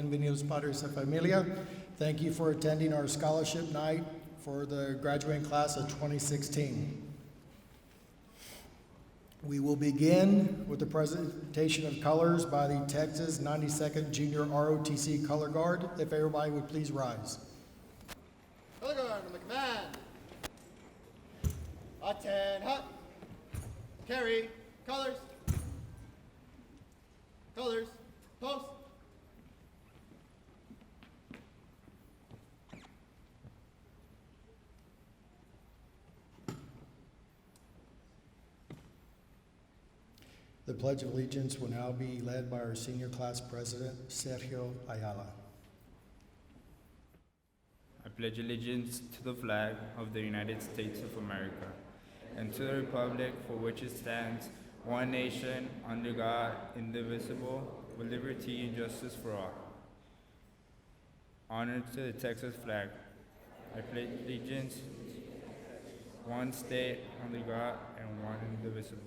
bienvenidos padres y familia. Thank you for attending our scholarship night for the graduating class of 2016. We will begin with the presentation of colors by the Texas 92nd Junior ROTC Color Guard. If everybody would please rise. Color Guard on the command. Attend, hut. Carry, colors. Colors, post. The Pledge of Allegiance will now be led by our senior class president, Sergio Ayala. I pledge allegiance to the flag of the United States of America and to the republic for which it stands, one nation, under God, indivisible, with liberty and justice for all. Honor to the Texas flag. I pledge allegiance to one state, under God, and one indivisible.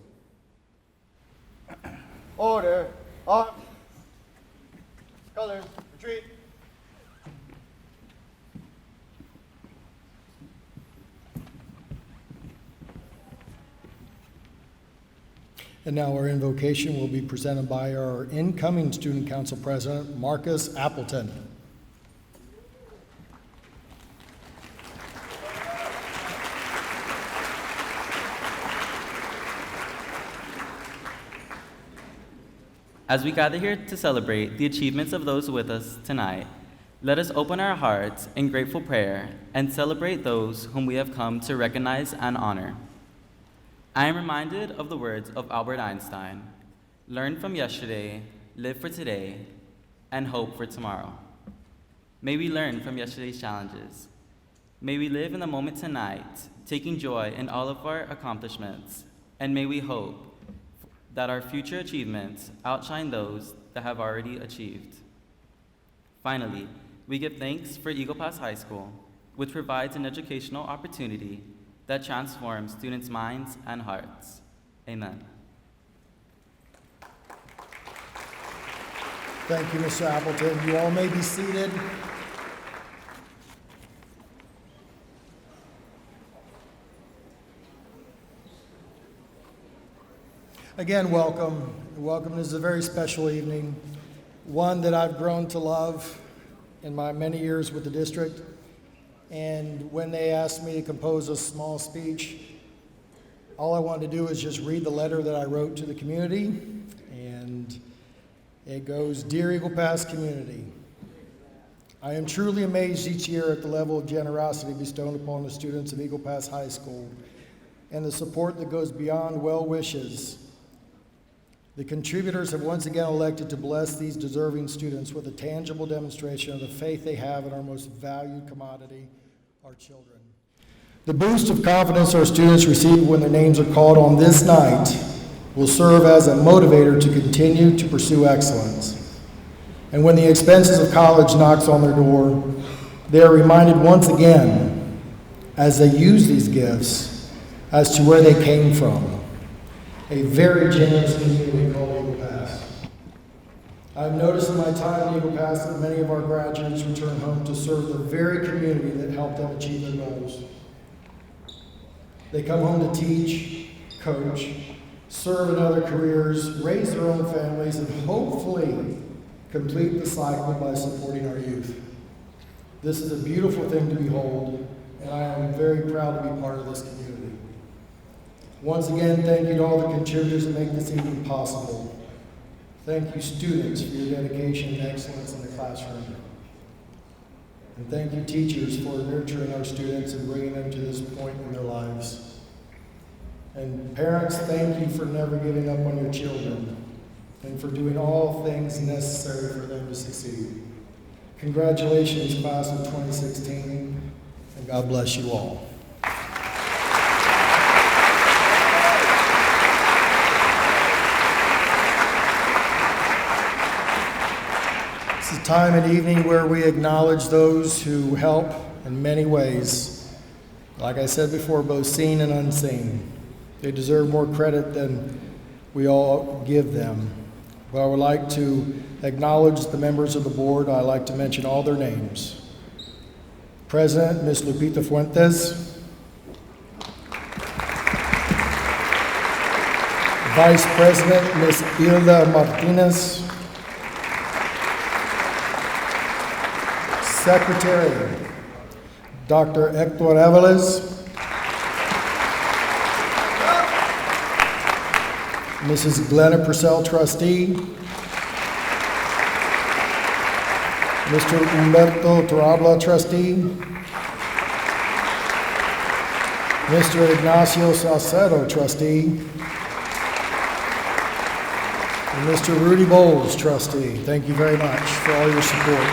Order, arms. Colors, retreat. And now our invocation will be presented by our incoming Student Council President, Marcus Appleton. As we gather here to celebrate the achievements of those with us tonight, let us open our hearts in grateful prayer and celebrate those whom we have come to recognize and honor. I am reminded of the words of Albert Einstein: learn from yesterday, live for today, and hope for tomorrow. May we learn from yesterday's challenges. May we live in the moment tonight, taking joy in all of our accomplishments, and may we hope that our future achievements outshine those that have already achieved. Finally, we give thanks for Eagle Pass High School, which provides an educational opportunity that transforms students' minds and hearts. Amen. Thank you, Mr. Appleton. You all may be seated. Again, welcome. Welcome. This is a very special evening, one that I've grown to love in my many years with the district. And when they asked me to compose a small speech, all I wanted to do is just read the letter that I wrote to the community. And it goes, Dear Eagle Pass community, I am truly amazed each year at the level of generosity bestowed upon the students of Eagle Pass High School and the support that goes beyond well wishes. The contributors have once again elected to bless these deserving students with a tangible demonstration of the faith they have in our most valued commodity, our children. The boost of confidence our students receive when their names are called on this night will serve as a motivator to continue to pursue excellence. And when the expenses of college knocks on their door, they are reminded once again, as they use these gifts, as to where they came from. A very generous community called Eagle Pass. I've noticed in my time in Eagle Pass that many of our graduates return home to serve the very community that helped them achieve their goals. They come home to teach, coach, serve in other careers, raise their own families, and hopefully complete the cycle by supporting our youth. This is a beautiful thing to behold, and I am very proud to be part of this community. Once again, thank you to all the contributors that make this evening possible. Thank you, students, for your dedication and excellence in the classroom. And thank you, teachers, for nurturing our students and bringing them to this point in their lives. And parents, thank you for never giving up on your children and for doing all things necessary for them to succeed. Congratulations, class of 2016, and God bless you all. It's a time and evening where we acknowledge those who help in many ways. Like I said before, both seen and unseen. They deserve more credit than we all give them. but I would like to acknowledge the members of the board. I'd like to mention all their names. President, Ms. Lupita Fuentes. Vice President, Ms. Hilda Martinez. Secretary, Dr. Hector Avalos. Mrs. Glenna Purcell, Trustee. Mr. Humberto Torabla, Trustee. Mr. Ignacio Salcedo, Trustee. And Mr. Rudy Bowles, Trustee. Thank you very much for all your support.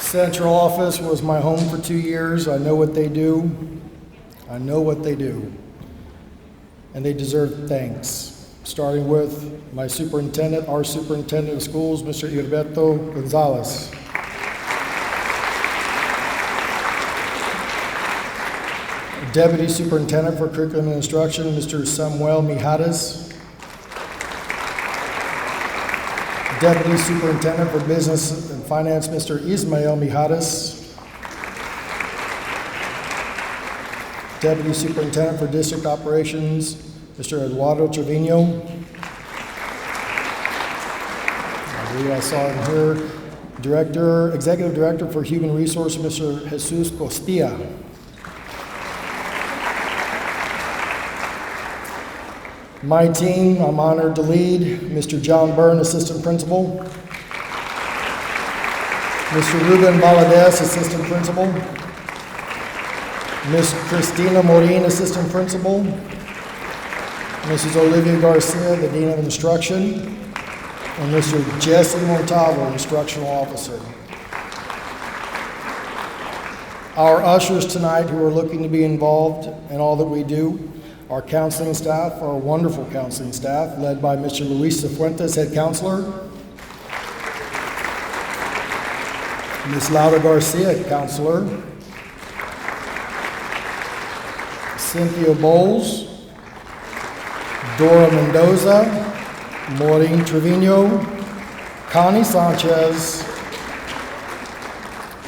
Central office was my home for 2 years. I know what they do. I know what they do. And they deserve thanks, starting with my superintendent, our superintendent of schools, Mr. Heriberto Gonzalez. Deputy Superintendent for Curriculum and Instruction, Mr. Samuel Mijares. Deputy Superintendent for Business and Finance, Mr. Ismael Mijares. Deputy Superintendent for District Operations, Mr. Eduardo Trevino. I believe I saw him here. Executive Director for Human Resources, Mr. Jesus Costilla. My team, I'm honored to lead, Mr. John Byrne, Assistant Principal. Mr. Ruben Valadez, Assistant Principal. Ms. Christina Morin, Assistant Principal. Mrs. Olivia Garcia, the Dean of Instruction. And Mr. Jesse Montalvo, Instructional Officer. Our ushers tonight who are looking to be involved in all that we do. Our counseling staff, our wonderful counseling staff, led by Mr. Luis Cifuentes, Head Counselor. Ms. Laura Garcia, Counselor. Cynthia Bowles. Dora Mendoza. Maureen Trevino. Connie Sanchez.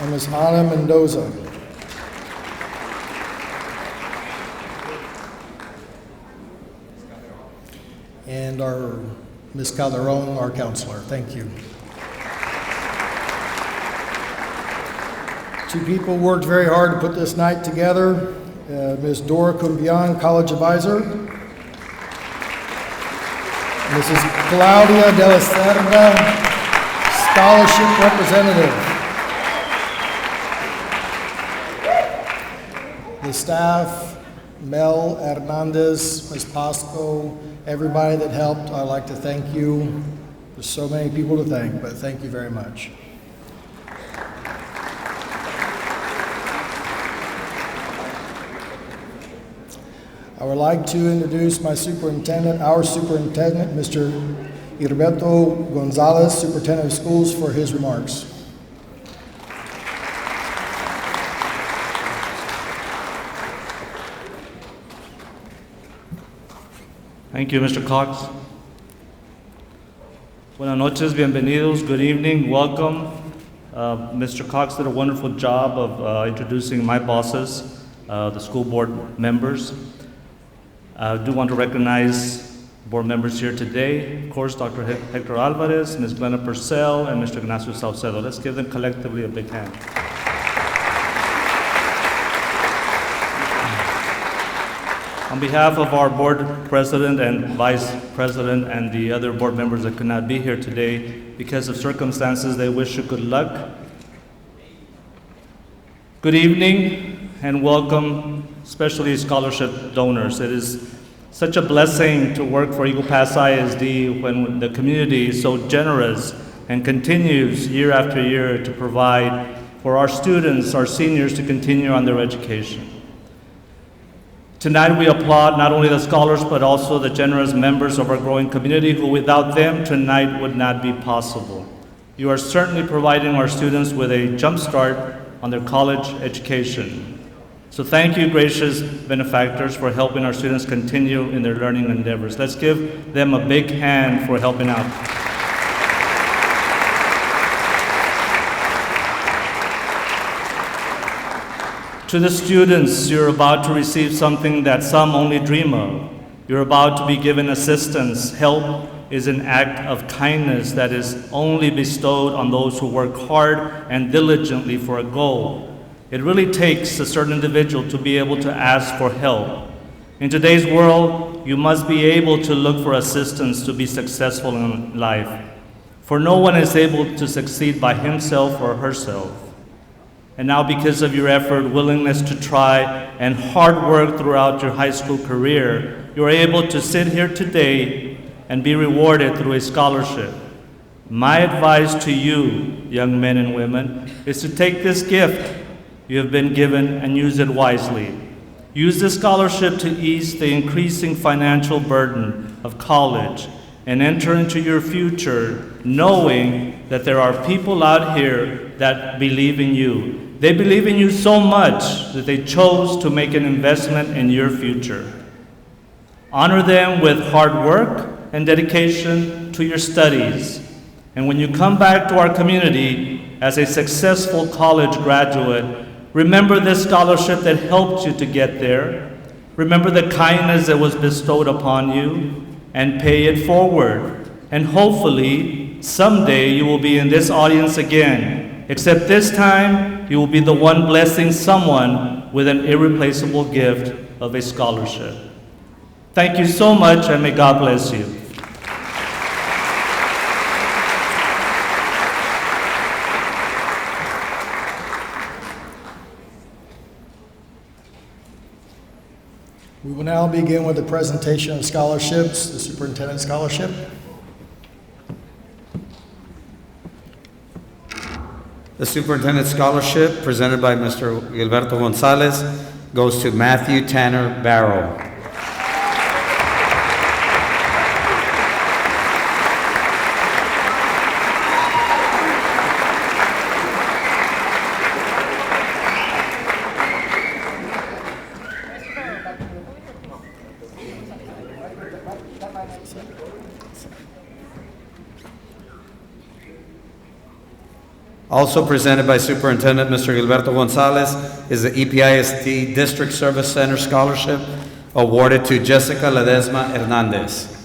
And Ms. Ana Mendoza. And our Ms. Calderon, our counselor. Thank you. Two people worked very hard to put this night together. Ms. Dora Cumbian, College Advisor. Mrs. Claudia de la Cerda, Scholarship Representative. The staff, Mel Hernandez, Ms. Pasco, everybody that helped, I'd like to thank you. There's so many people to thank, but thank you very much. I would like to introduce my superintendent, our superintendent, Mr. Heriberto Gonzalez, Superintendent of Schools, for his remarks. Thank you, Mr. Cox. Buenas noches, bienvenidos, good evening, welcome. Mr. Cox did a wonderful job of introducing my bosses, the school board members. I do want to recognize board members here today. Of course, Dr. Hector Alvarez, Ms. Glenna Purcell, and Mr. Ignacio Salcedo. Let's give them collectively a big hand. On behalf of our board president and vice president and the other board members that could not be here today because of circumstances, they wish you good luck. Good evening and welcome, especially scholarship donors. It is such a blessing to work for Eagle Pass ISD when the community is so generous and continues year after year to provide for our students, our seniors, to continue on their education. Tonight we applaud not only the scholars but also the generous members of our growing community who without them tonight would not be possible. You are certainly providing our students with a jump start on their college education. So thank you, gracious benefactors, for helping our students continue in their learning endeavors. Let's give them a big hand for helping out. To the students, you're about to receive something that some only dream of. You're about to be given assistance. Help is an act of kindness that is only bestowed on those who work hard and diligently for a goal. It really takes a certain individual to be able to ask for help. In today's world, you must be able to look for assistance to be successful in life. For no one is able to succeed by himself or herself. And now, because of your effort, willingness to try, and hard work throughout your high school career, you are able to sit here today and be rewarded through a scholarship. My advice to you, young men and women, is to take this gift you have been given and use it wisely. Use this scholarship to ease the increasing financial burden of college and enter into your future knowing that there are people out here that believe in you. They believe in you so much that they chose to make an investment in your future. Honor them with hard work and dedication to your studies. And when you come back to our community as a successful college graduate, remember this scholarship that helped you to get there. Remember the kindness that was bestowed upon you and pay it forward. And hopefully, someday you will be in this audience again, except this time you will be the one blessing someone with an irreplaceable gift of a scholarship. Thank you so much, and may God bless you. We will now begin with the presentation of scholarships, the Superintendent's Scholarship. The Superintendent's Scholarship, presented by Mr. Gilberto Gonzalez, goes to Matthew Tanner Barrow. Also presented by Superintendent Mr. Gilberto Gonzalez is the EPHS District Service Center Scholarship, awarded to Jessica Ledesma Hernandez.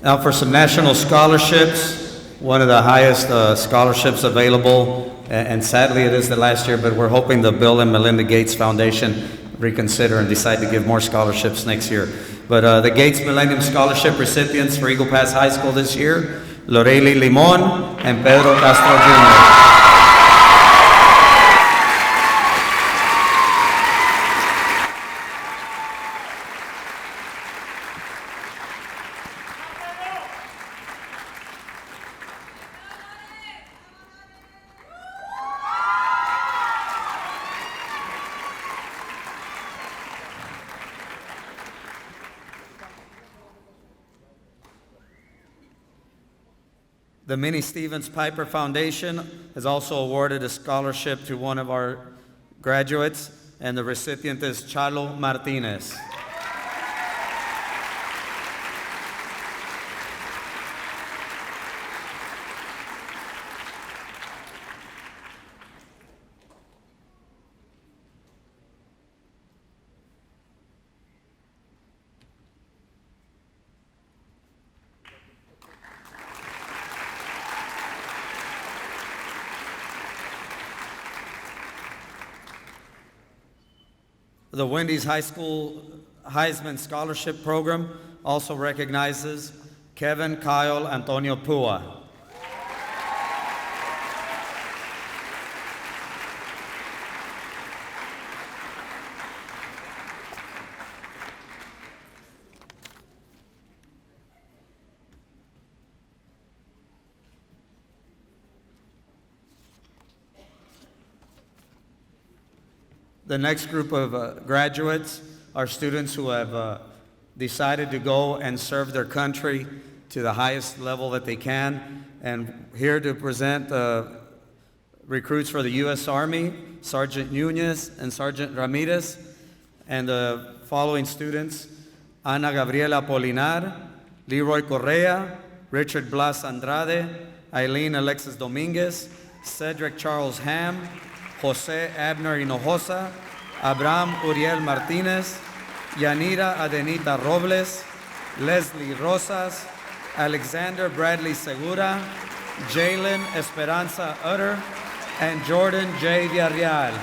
Now for some national scholarships, one of the highest scholarships available, and sadly it is the last year, but we're hoping the Bill and Melinda Gates Foundation reconsider and decide to give more scholarships next year. But the Gates Millennium Scholarship recipients for Eagle Pass High School this year, Loreli Limon and Pedro Castro Jr. The Minnie Stevens Piper Foundation has also awarded a scholarship to one of our graduates, and the recipient is Chalo Martinez. The Wendy's High School Heisman Scholarship Program also recognizes Kevin Kyle Antonio Pua. The next group of graduates are students who have decided to go and serve their country to the highest level that they can. And here to present recruits for the U.S. Army, Sergeant Nunez and Sergeant Ramirez, and the following students: Ana Gabriela Polinar, Leroy Correa, Richard Blas Andrade, Eileen Alexis Dominguez, Cedric Charles Ham, Jose Abner Hinojosa, Abraham Uriel Martinez, Yanira Adenita Robles, Leslie Rosas, Alexander Bradley Segura, Jalen Esperanza Utter, and Jordan J. Villarreal.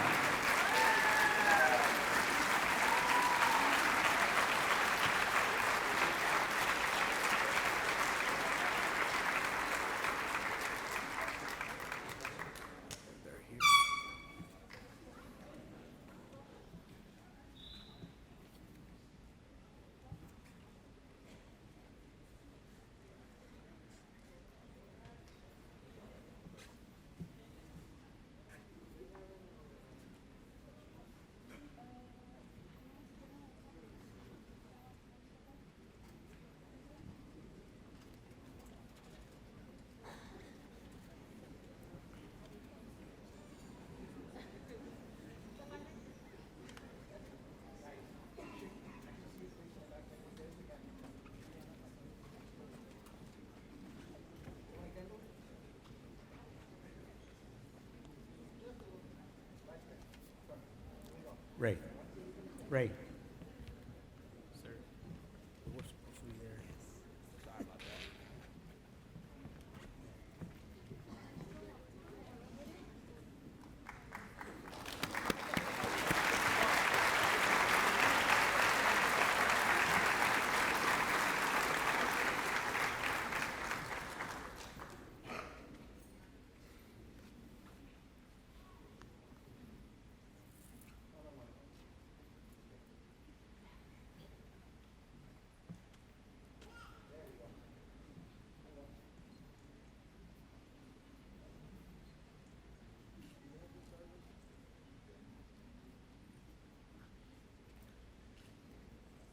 Ray.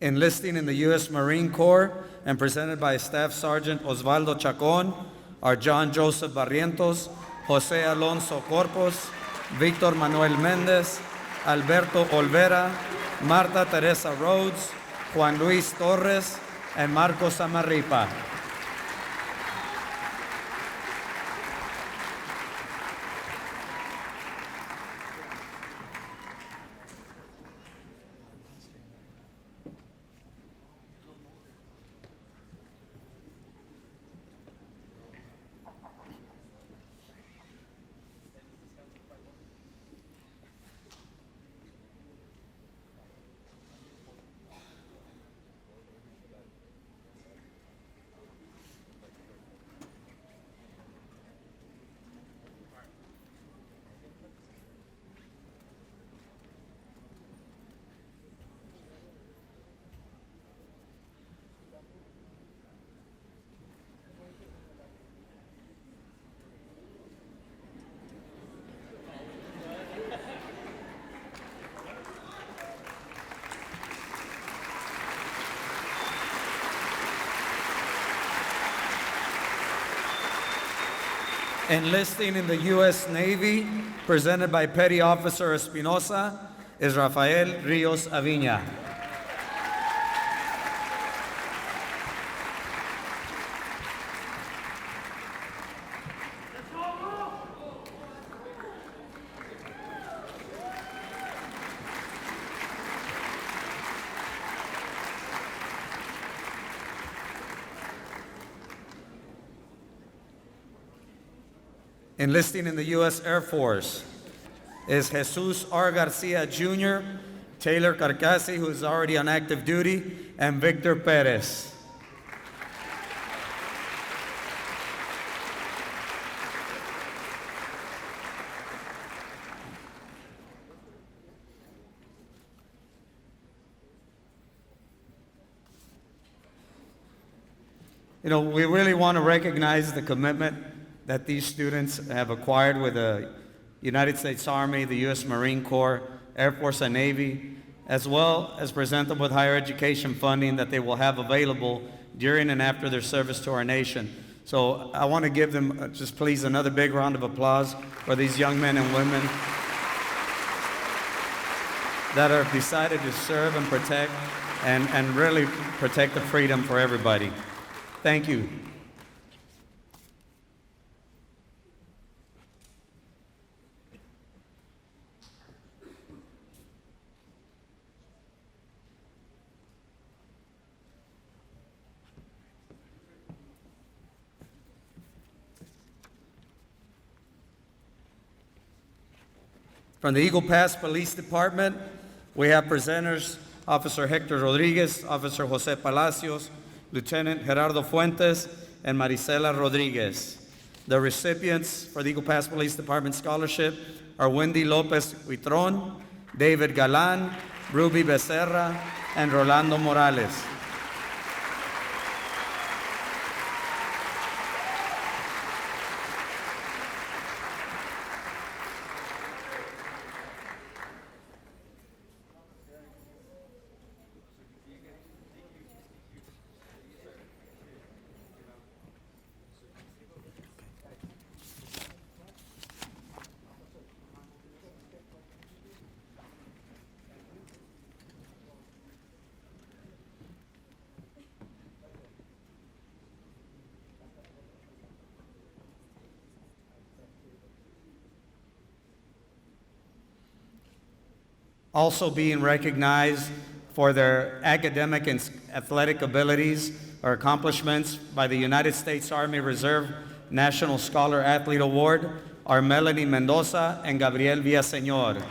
Enlisting in the U.S. Marine Corps and presented by Staff Sergeant Osvaldo Chacon are John Joseph Barrientos, Jose Alonso Corpus, Victor Manuel Mendez, Alberto Olvera, Marta Teresa Rhodes, Juan Luis Torres, and Marcos Amarripa. Enlisting in the U.S. Navy, presented by Petty Officer Espinosa, is Rafael Rios Aviña. Enlisting in the U.S. Air Force is Jesus R. Garcia Jr., Taylor Carcassi, who is already on active duty, and Victor Perez. You know, we really want to recognize the commitment that these students have acquired with the United States Army, the U.S. Marine Corps, Air Force, and Navy, as well as present them with higher education funding that they will have available during and after their service to our nation. So I want to give them, just please, another big round of applause for these young men and women that have decided to serve and protect and really protect the freedom for everybody. Thank you. From the Eagle Pass Police Department, we have presenters Officer Hector Rodriguez, Officer Jose Palacios, Lieutenant Gerardo Fuentes, and Marisela Rodriguez. The recipients for the Eagle Pass Police Department Scholarship are Wendy Lopez Huitron, David Galan, Ruby Becerra, and Rolando Morales. Also being recognized for their academic and athletic abilities or accomplishments by the United States Army Reserve National Scholar Athlete Award are Melanie Mendoza and Gabriel Villaseñor.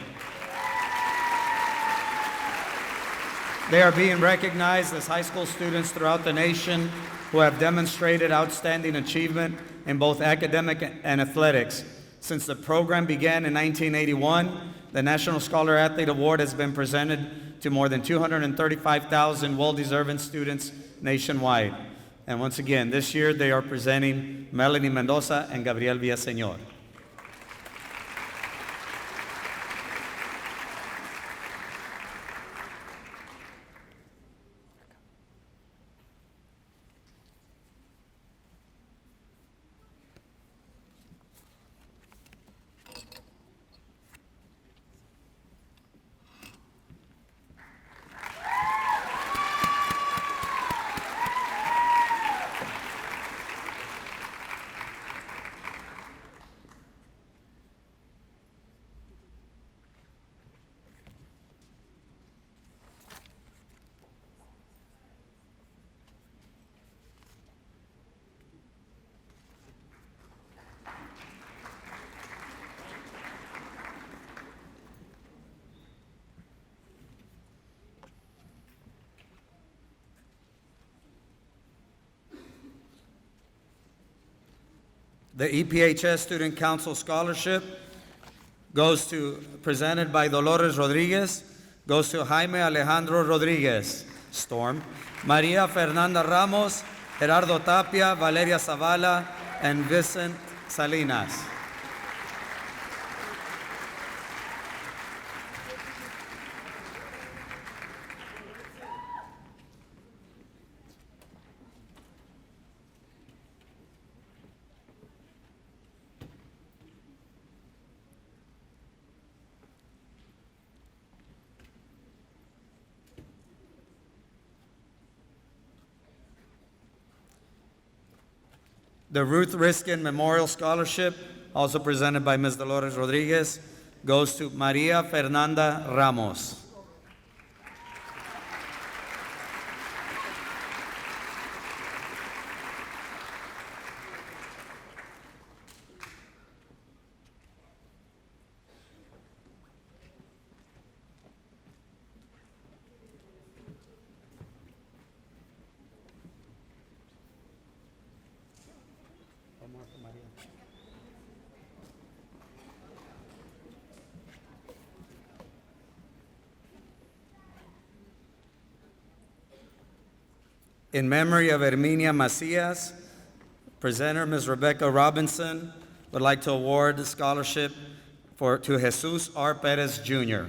They are being recognized as high school students throughout the nation who have demonstrated outstanding achievement in both academic and athletics. Since the program began in 1981, the National Scholar Athlete Award has been presented to more than 235,000 well-deserving students nationwide. And once again, this year they are presenting Melanie Mendoza and Gabriel Villaseñor. The EPHS Student Council Scholarship presented by Dolores Rodriguez, goes to Jaime Alejandro Rodriguez, Storm, Maria Fernanda Ramos, Gerardo Tapia, Valeria Zavala, and Vicent Salinas. The Ruth Riskin Memorial Scholarship, also presented by Ms. Dolores Rodriguez, goes to Maria Fernanda Ramos. In memory of Herminia Macias, presenter Ms. Rebecca Robinson would like to award the scholarship to Jesus R. Perez Jr.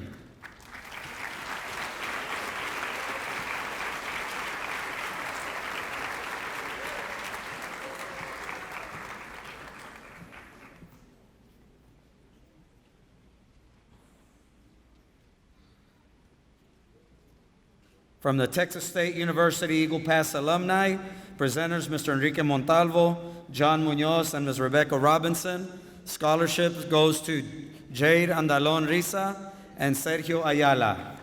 From the Texas State University Eagle Pass alumni, presenters Mr. Enrique Montalvo, John Munoz, and Ms. Rebecca Robinson. Scholarship goes to Jade Andalon Risa and Sergio Ayala.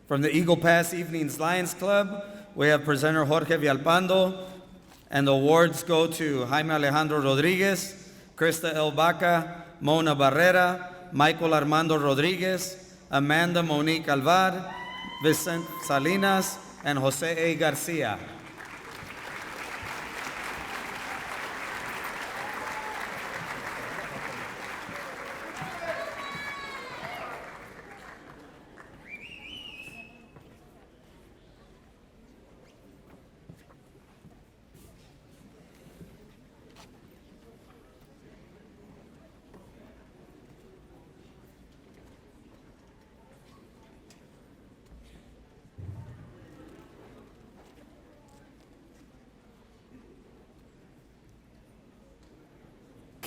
From the Eagle Pass Evenings Lions Club, we have presenter Jorge Villalpando, and the awards go to Jaime Alejandro Rodriguez, Krista El Baca, Mona Barrera, Michael Armando Rodriguez, Amanda Monique Alvar, Vicente Salinas, and Jose A. Garcia.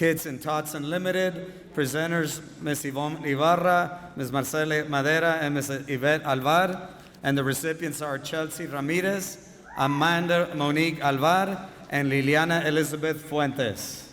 Kids and Tots Unlimited, presenters Ms. Yvonne Ibarra, Ms. Marcela Madera, and Ms. Yvette Alvar, and the recipients are Chelsea Ramirez, Amanda Monique Alvar, and Liliana Elizabeth Fuentes.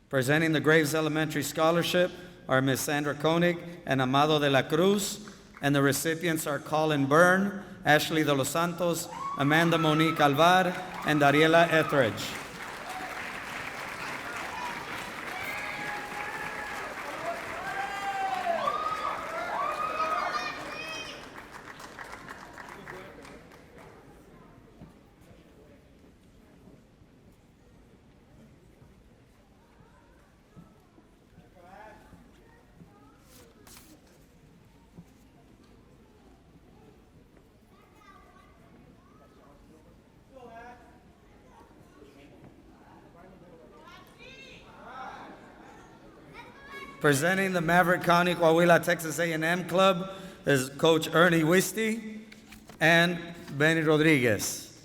Presenting the Graves Elementary Scholarship are Ms. Sandra Koenig and Amado de la Cruz, and the recipients are Colin Byrne, Ashley de los Santos, Amanda Monique Alvar, and Dariela Etheridge. Presenting the Maverick County Coahuila Texas A&M Club is Coach Ernie Wisty and Benny Rodriguez.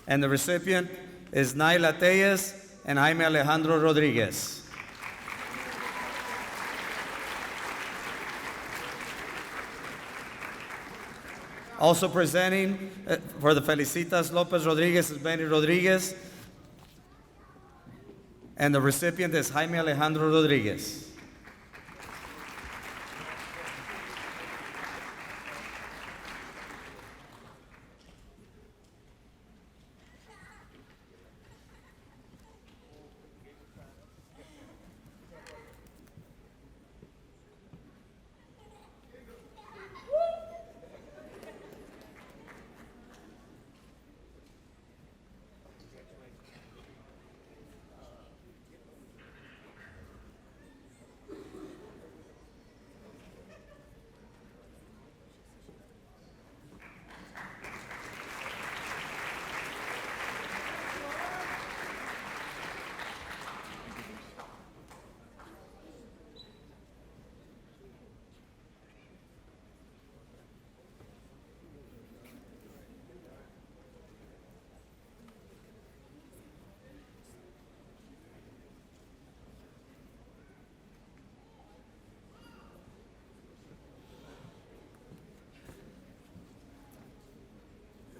And the recipient is Naila Tellez and Jaime Alejandro Rodriguez. Also presenting for the Felicitas Lopez Rodriguez is Benny Rodriguez. And the recipient is Jaime Alejandro Rodriguez.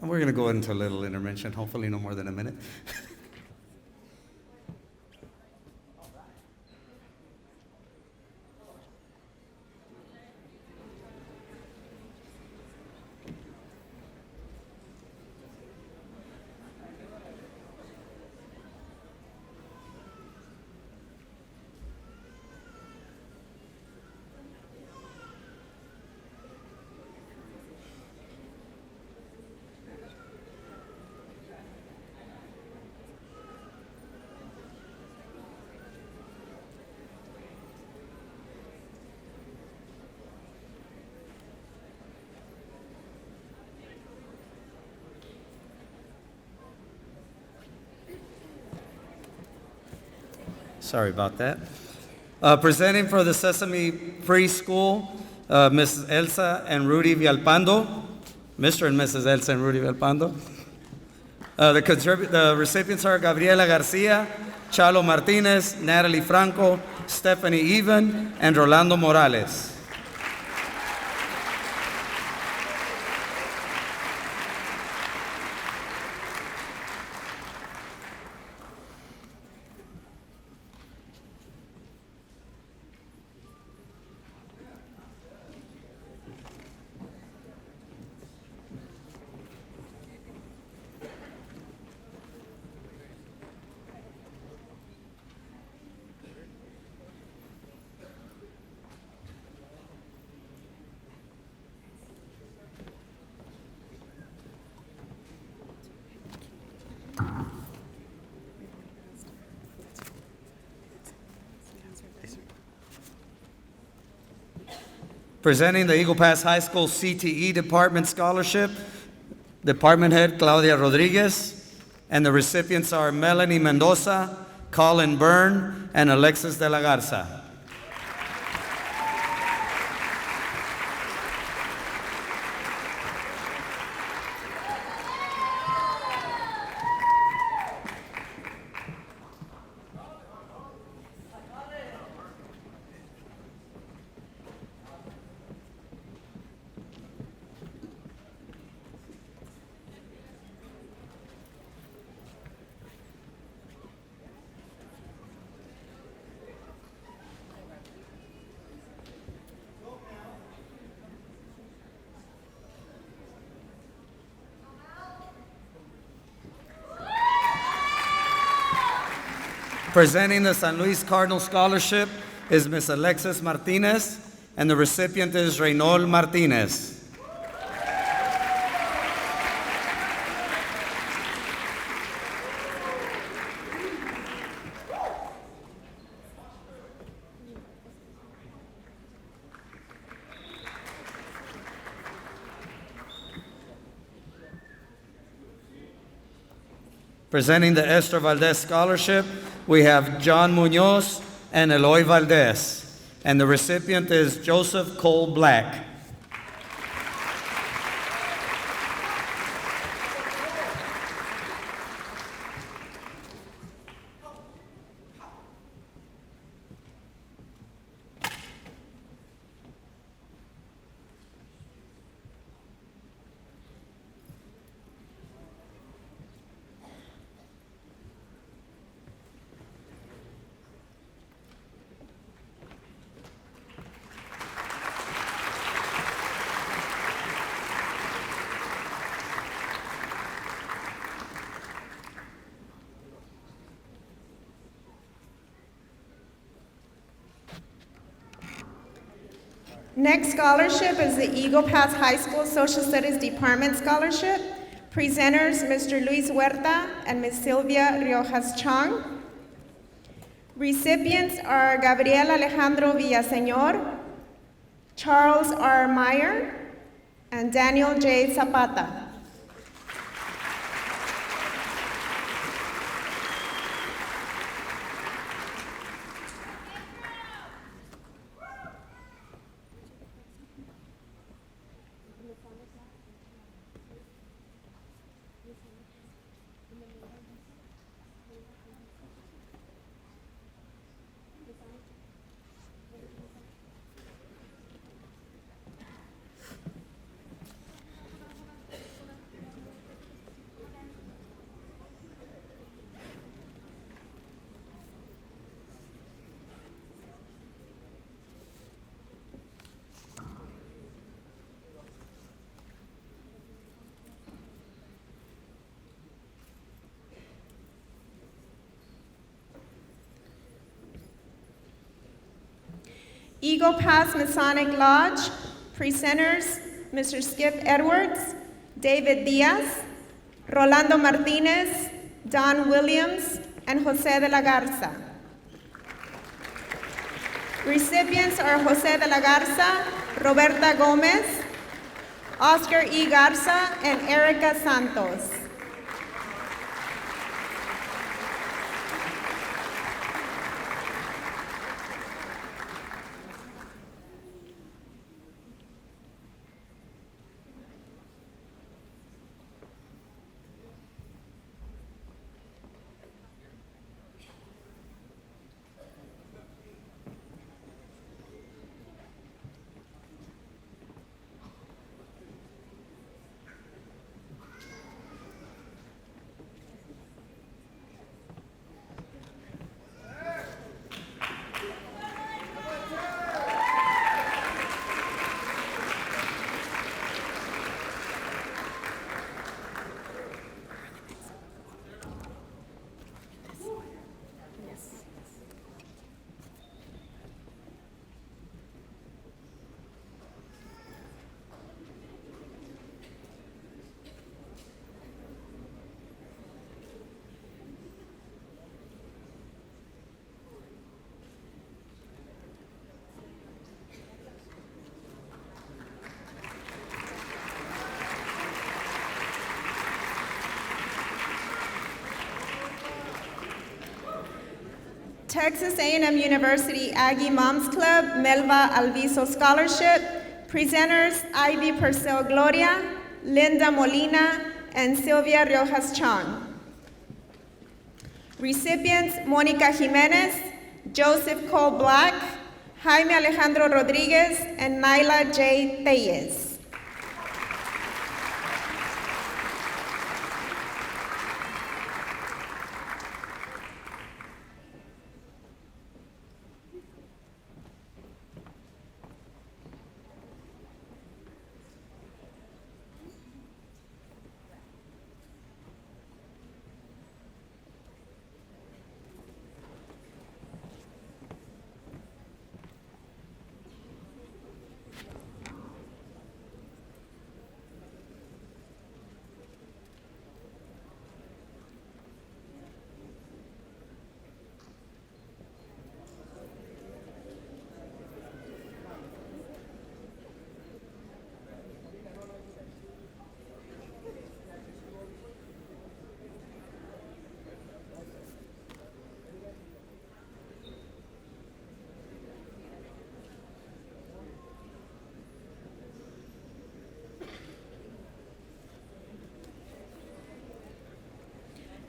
And we're going to go into a little intervention, hopefully no more than a minute. Sorry about that. Presenting for the Sesame Preschool, Mrs. Elsa and Rudy Villalpando. Mr. and Mrs. Elsa and Rudy Villalpando. The recipients are Gabriela Garcia, Chalo Martinez, Natalie Franco, Stephanie Even, and Rolando Morales. Presenting the Eagle Pass High School CTE Department Scholarship, Department Head Claudia Rodriguez, and the recipients are Melanie Mendoza, Colin Byrne, and Alexis de la Garza. Presenting the San Luis Cardinal Scholarship is Ms. Alexis Martinez, and the recipient is Reynol Martinez. Presenting the Esther Valdez Scholarship, we have John Munoz and Eloy Valdez, and the recipient is Joseph Cole Black. Next scholarship is the Eagle Pass High School Social Studies Department Scholarship. Presenters, Mr. Luis Huerta and Ms. Sylvia Riojas Chong. Recipients are Gabriel Alejandro Villaseñor, Charles R. Meyer, and Daniel J. Zapata. Eagle Pass Masonic Lodge, presenters Mr. Skip Edwards, David Diaz, Rolando Martinez, Don Williams, and Jose de la Garza. Recipients are Jose de la Garza, Roberta Gomez, Oscar E. Garza, and Erica Santos. Texas A&M University Aggie Moms Club Melva Alviso Scholarship, presenters Ivy Purcell Gloria, Linda Molina, and Sylvia Riojas Chong. Recipients Monica Jimenez, Joseph Cole Black, Jaime Alejandro Rodriguez, and Naila J. Tellez.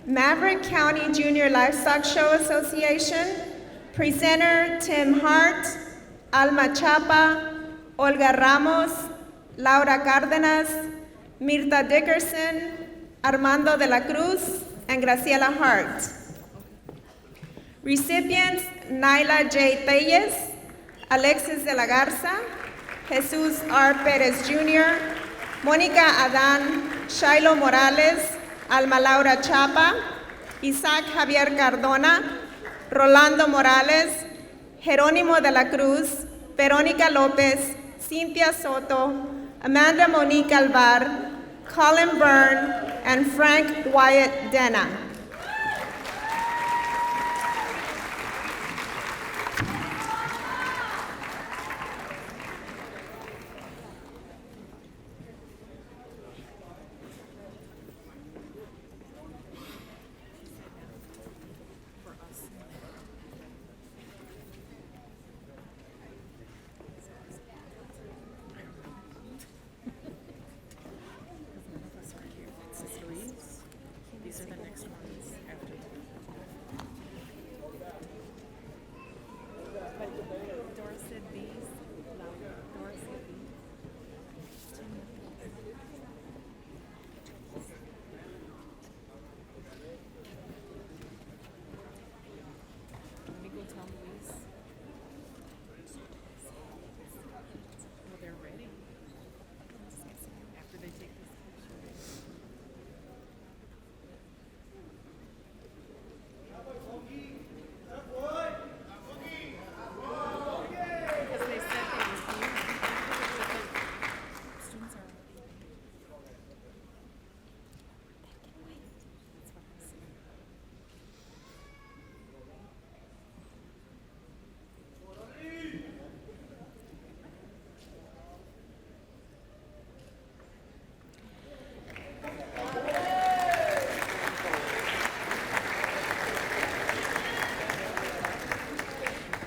Maverick County Junior Livestock Show Association, presenter Tim Hart, Alma Chapa, Olga Ramos, Laura Cárdenas, Mirta Dickerson, Armando de la Cruz, and Graciela Hart. Recipients Naila J. Tellez, Alexis de la Garza, Jesus R. Perez Jr., Mónica Adán, Shiloh Morales, Alma Laura Chapa, Isaac Javier Cardona, Rolando Morales, Jerónimo de la Cruz, Verónica López, Cynthia Soto, Amanda Monique Alvar, Colin Byrne, and Frank Wyatt Dena.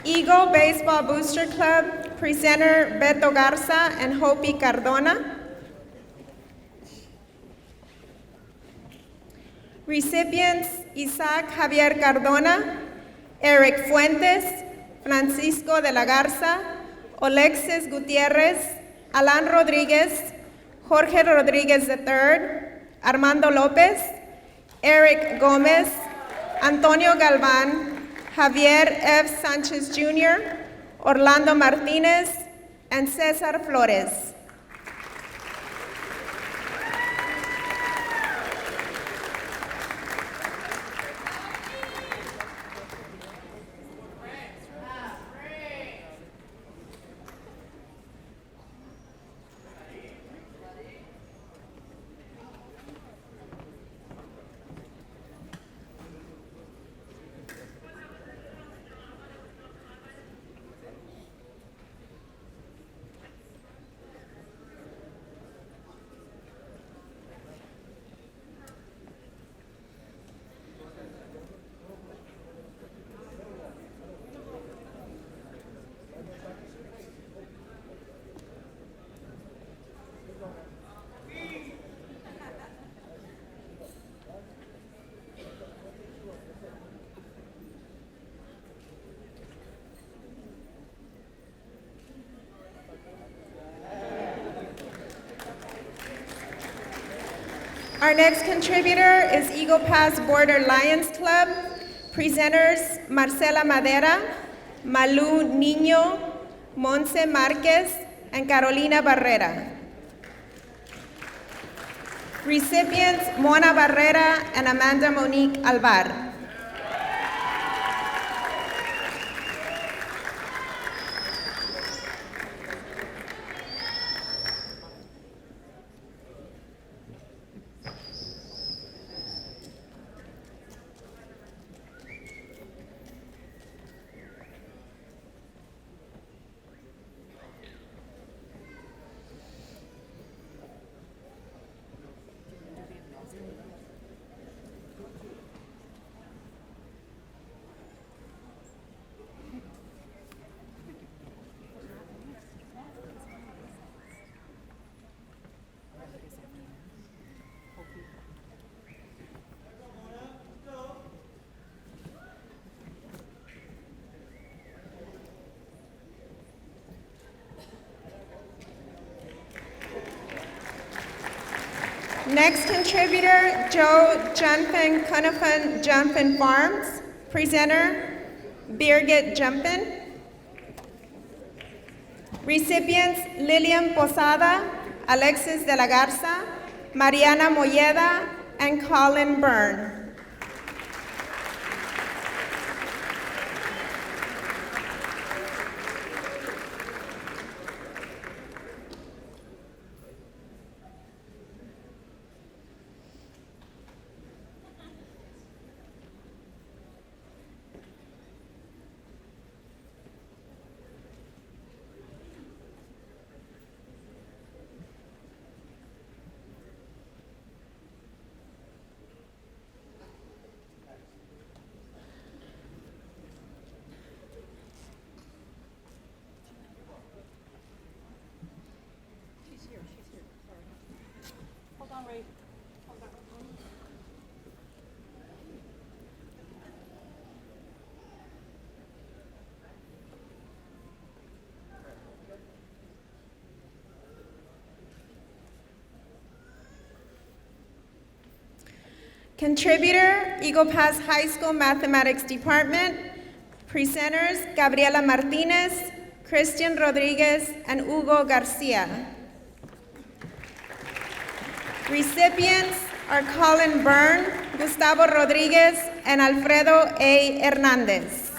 Eagle Baseball Booster Club, presenter Beto Garza and Hopi Cardona. Recipients Isaac Javier Cardona, Eric Fuentes, Francisco de la Garza, Alexis Gutierrez, Alan Rodriguez, Jorge Rodriguez III, Armando Lopez, Eric Gomez, Antonio Galvan, Javier F. Sanchez Jr., Orlando Martinez, and Cesar Flores. Our next contributor is Eagle Pass Border Lions Club. Presenters Marcela Madera, Malu Niño, Monse Marquez, and Carolina Barrera. Recipients Mona Barrera and Amanda Monique Alvar. Next contributor, Joe Jumpin Cunifan Jumpin Farms. Presenter, Birgit Jumpin. Recipients, Lilian Posada, Alexis de la Garza, Mariana Molleda, and Colin Byrne. Contributor, Eagle Pass High School Mathematics Department. Presenters, Gabriela Martinez, Christian Rodriguez, and Hugo Garcia. Recipients are Colin Byrne, Gustavo Rodriguez, and Alfredo A. Hernandez.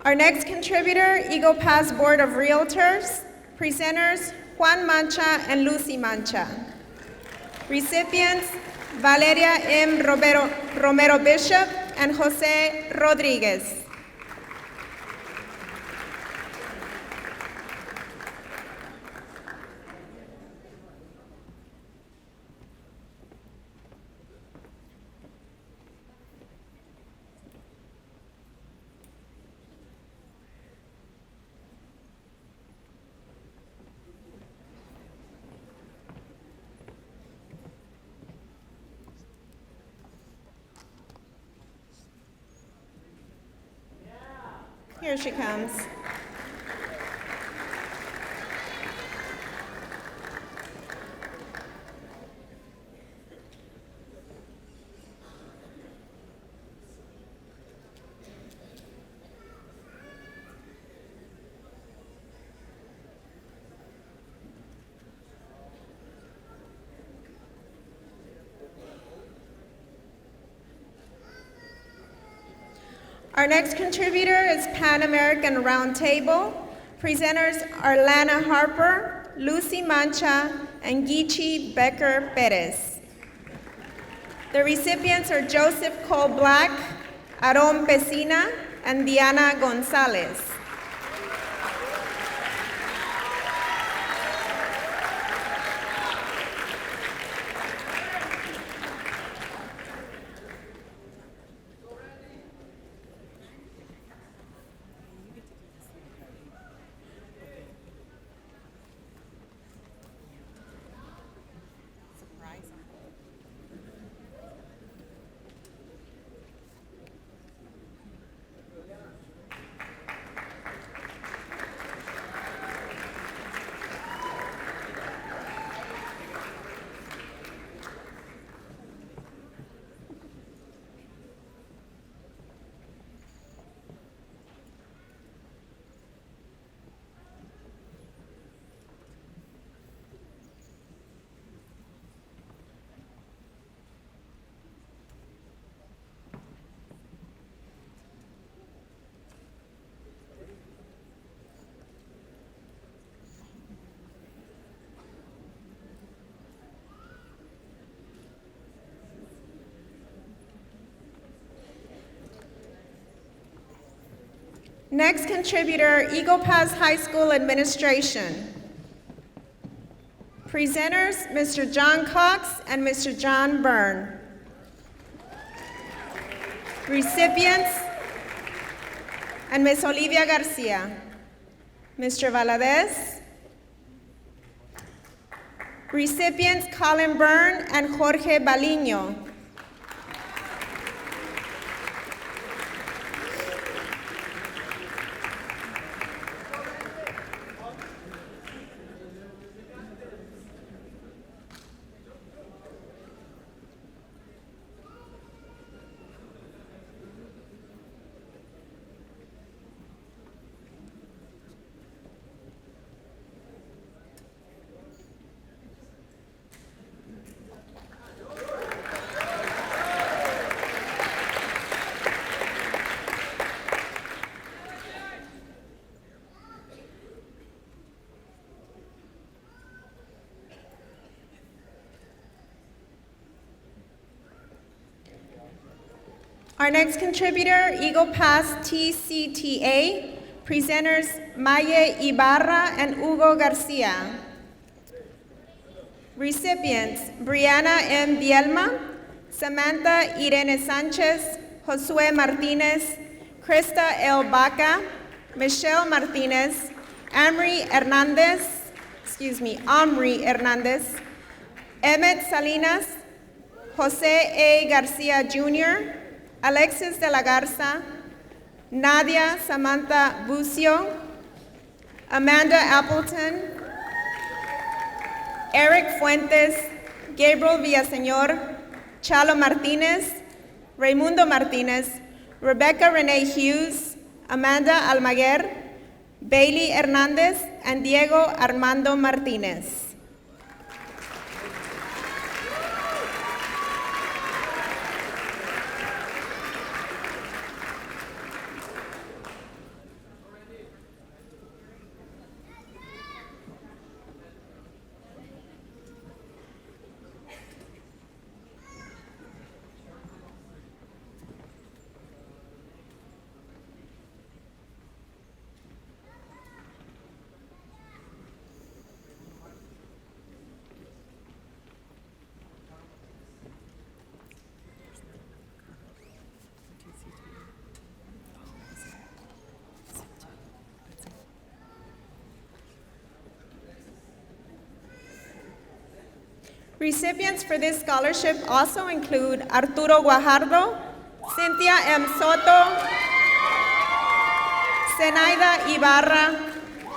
Our next contributor, Eagle Pass Board of Realtors. Presenters, Juan Mancha and Lucy Mancha. Recipients, Valeria M. Romero Bishop and Jose Rodriguez. Here she comes. Our next contributor is Pan American Roundtable. Presenters are Lana Harper, Lucy Mancha, and Gichi Becker Perez. The recipients are Joseph Cole Black, Aaron Pesina, and Diana Gonzalez. Next contributor, Eagle Pass High School Administration. Presenters, Mr. John Cox and Mr. John Byrne. Recipients, and Ms. Olivia Garcia. Mr. Valadez. Recipients, Colin Byrne and Jorge Baliño. Our next contributor, Eagle Pass TCTA. Presenters, Maye Ibarra and Hugo Garcia. Recipients, Brianna M. Bielma, Samantha Irene Sanchez, Josue Martinez, Krista L. Baca, Michelle Martinez, Omri Hernandez, Emmett Salinas, Jose A. Garcia Jr., Alexis de la Garza, Nadia Samantha Bucio, Amanda Appleton, Eric Fuentes, Gabriel Villaseñor, Chalo Martinez, Raimundo Martinez, Rebecca Renee Hughes, Amanda Almaguer, Bailey Hernandez, and Diego Armando Martinez. Recipients for this scholarship also include Arturo Guajardo, Cynthia M. Soto, Zenaida Ibarra,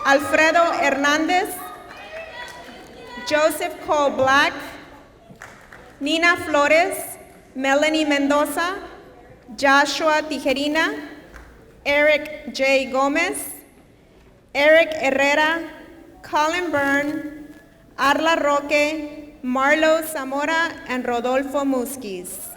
Alfredo Hernandez, Joseph Cole Black, Nina Flores, Melanie Mendoza, Joshua Tijerina, Eric J. Gomez, Eric Herrera, Colin Byrne, Arla Roque, Marlo Zamora, and Rodolfo Musquiz.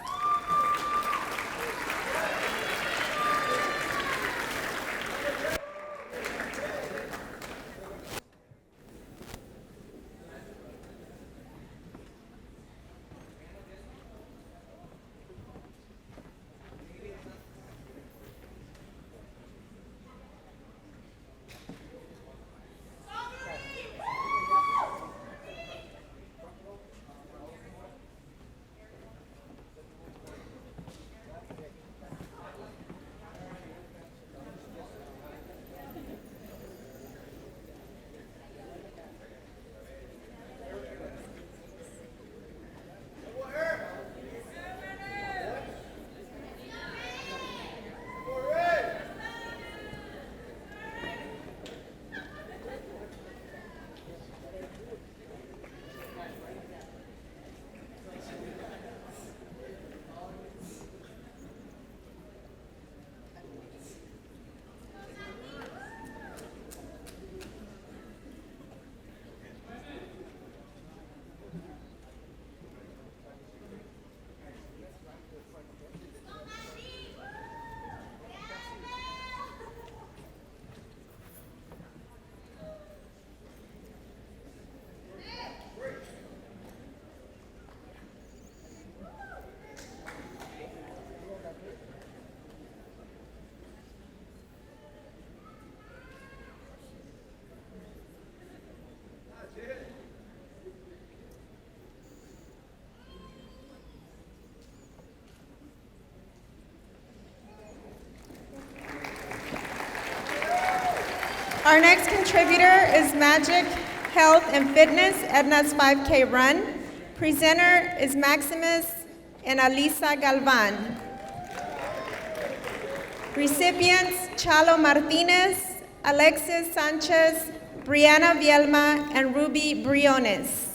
Our next contributor is Magic Health and Fitness, Edna's 5K Run. Presenter is Maximus and Alisa Galvan. Recipients, Chalo Martinez, Alexis Sanchez, Brianna Vielma, and Ruby Briones.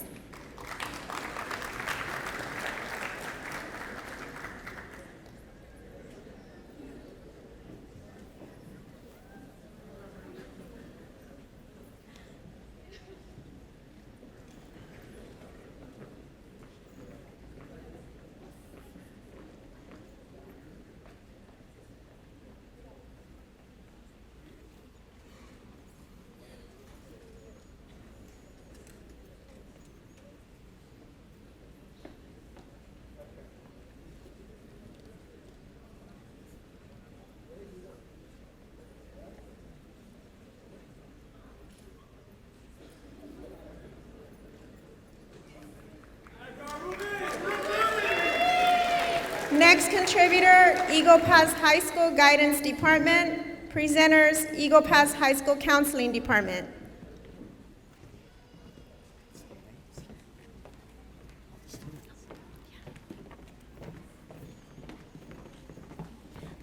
Next contributor, Eagle Pass High School Guidance Department. Presenters, Eagle Pass High School Counseling Department.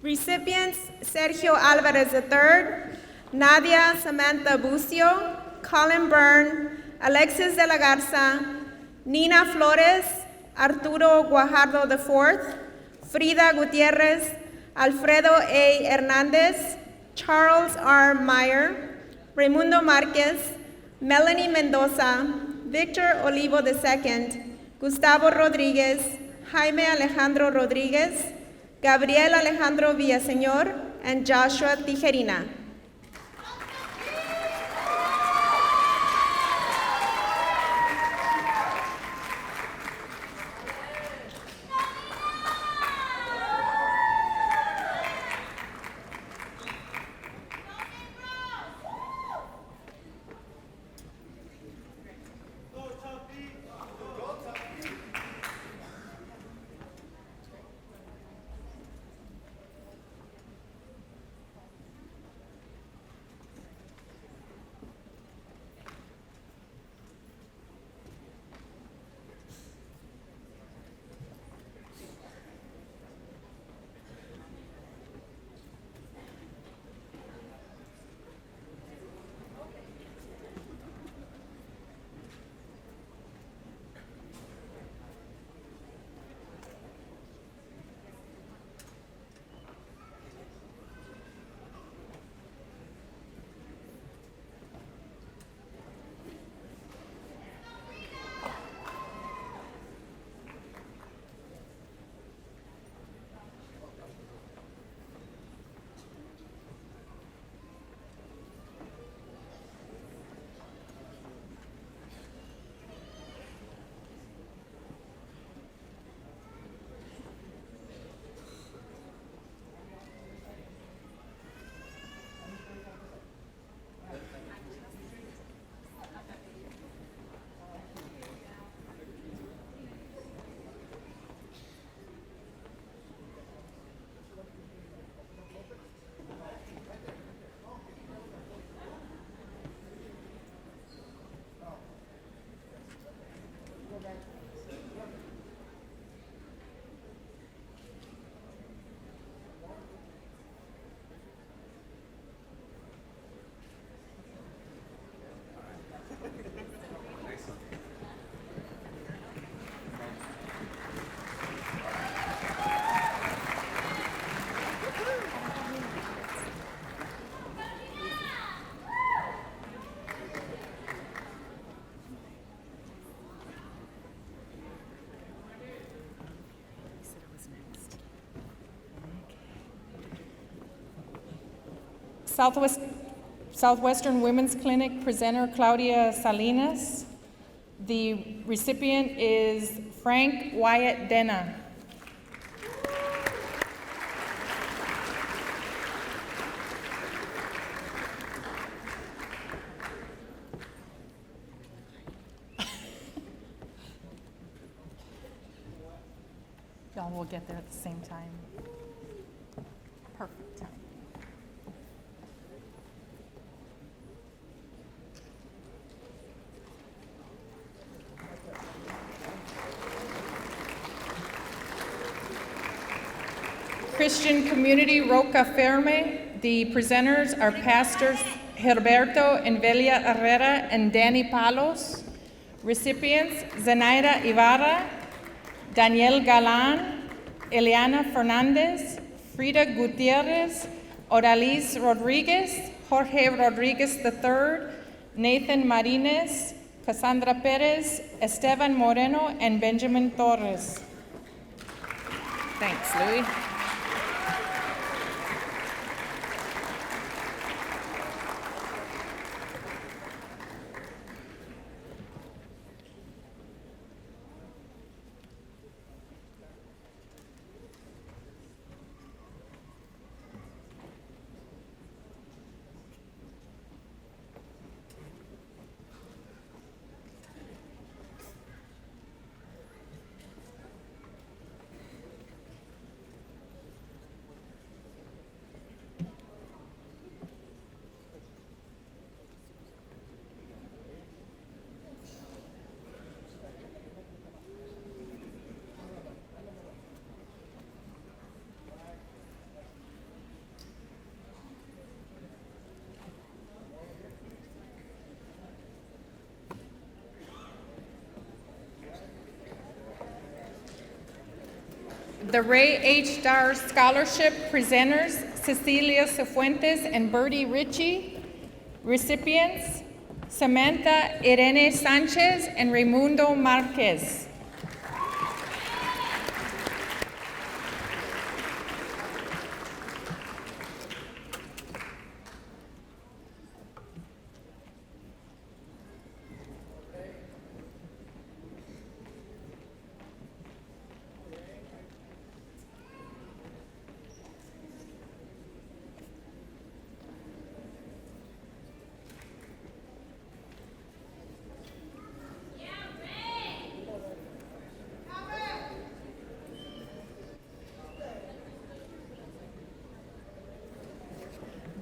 Recipients, Sergio Alvarez III, Nadia Samantha Bucio, Colin Byrne, Alexis de la Garza, Nina Flores, Arturo Guajardo IV, Frida Gutierrez, Alfredo A. Hernandez, Charles R. Meyer, Raimundo Marquez, Melanie Mendoza, Victor Olivo II, Gustavo Rodriguez, Jaime Alejandro Rodriguez, Gabriel Alejandro Villaseñor, and Joshua Tijerina. Southwestern Women's Clinic presenter Claudia Salinas. The recipient is Frank Wyatt Denna. Y'all will get there at the same time. Perfect time. Christian Community Roca Firme. The presenters are Pastors Gilberto Envelia Herrera and Danny Palos. Recipients Zenaida Ibarra, Daniel Galan, Eliana Fernandez, Frida Gutierrez, Odalis Rodriguez, Jorge Rodriguez III, Nathan Martinez, Cassandra Perez, Esteban Moreno, and Benjamin Torres. Thanks, Louis. The Ray H. Dar Scholarship presenters, Cecilia Cifuentes and Bertie Ritchie. Recipients, Samantha Irene Sanchez and Raimundo Marquez.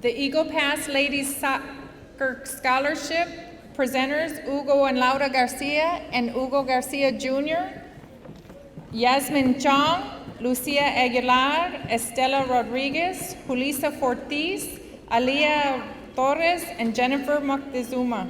The Eagle Pass Ladies Soccer Scholarship presenters Hugo and Laura Garcia and Hugo Garcia Jr., Yasmin Chong, Lucia Aguilar, Estela Rodriguez, Julissa Fortis, Alia Torres, and Jennifer Moctezuma.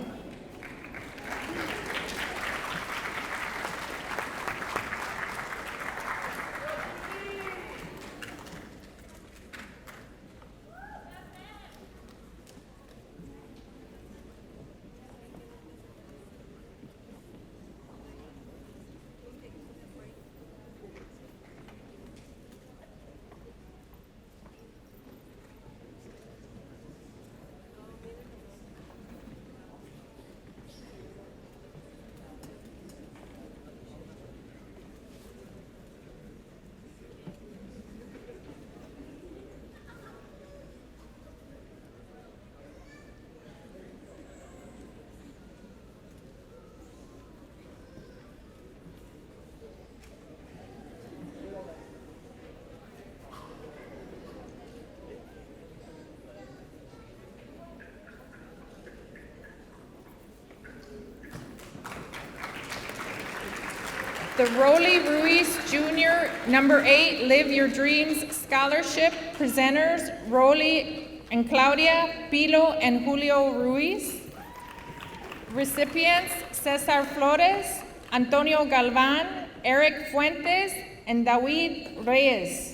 The Rolly Ruiz Jr. number 8 Live Your Dreams Scholarship presenters Rolly and Claudia Pilo and Julio Ruiz. Recipients Cesar Flores, Antonio Galvan, Eric Fuentes, and David Reyes.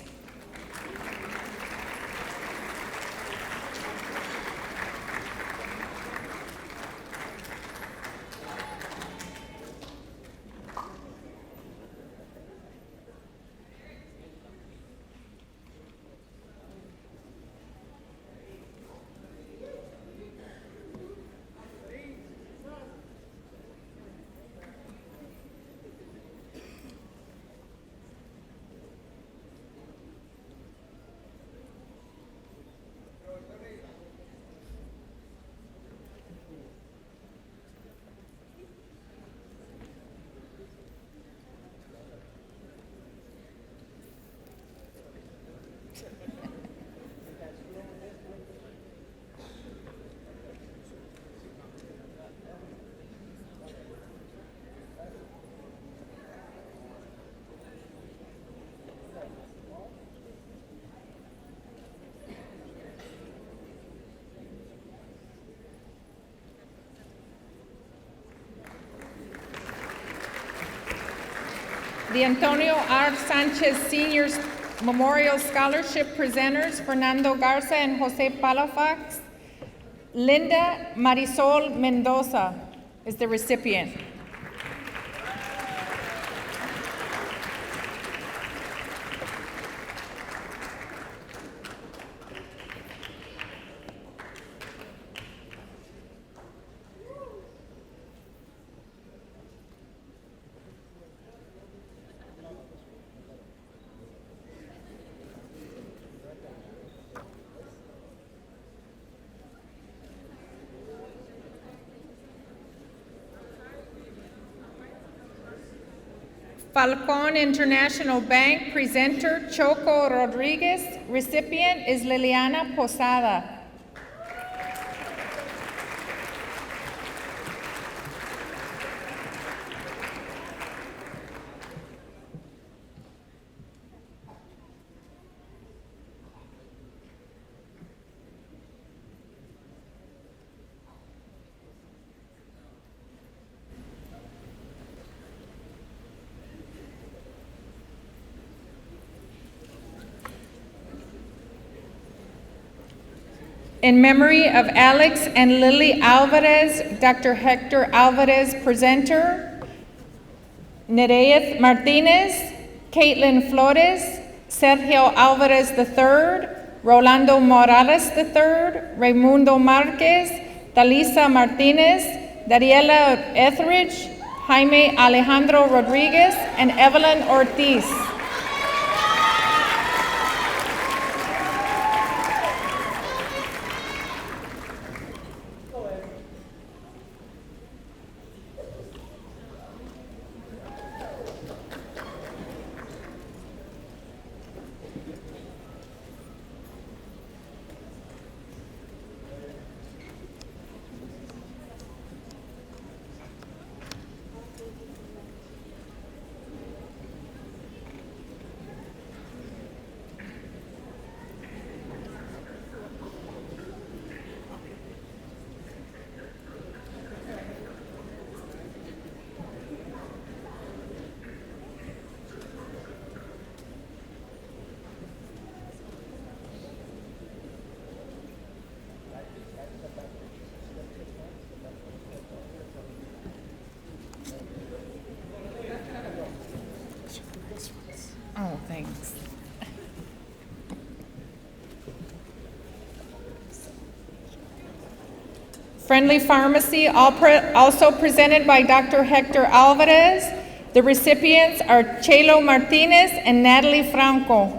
The Antonio R. Sanchez Seniors Memorial Scholarship presenters, Fernando Garza and Jose Palafax. Linda Marisol Mendoza is the recipient. Falcon International Bank presenter Choco Rodriguez. Recipient is Liliana Posada. In memory of Alex and Lily Alvarez, Dr. Hector Alvarez, presenter, Nereith Martinez, Caitlin Flores, Sergio Alvarez III, Rolando Morales III, Raimundo Marquez, Talisa Martinez, Dariela Etheridge, Jaime Alejandro Rodriguez, and Evelyn Ortiz. Oh, thanks. Friendly Pharmacy, also presented by Dr. Hector Alvarez. The recipients are Chelo Martinez and Natalie Franco.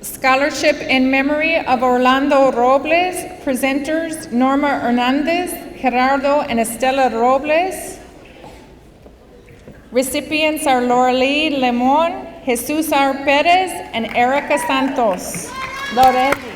Scholarship in memory of Orlando Robles. Presenters Norma Hernandez, Gerardo and Estela Robles. Recipients are Loralee Lemon, Jesus R. Perez, and Erica Santos. Loretti.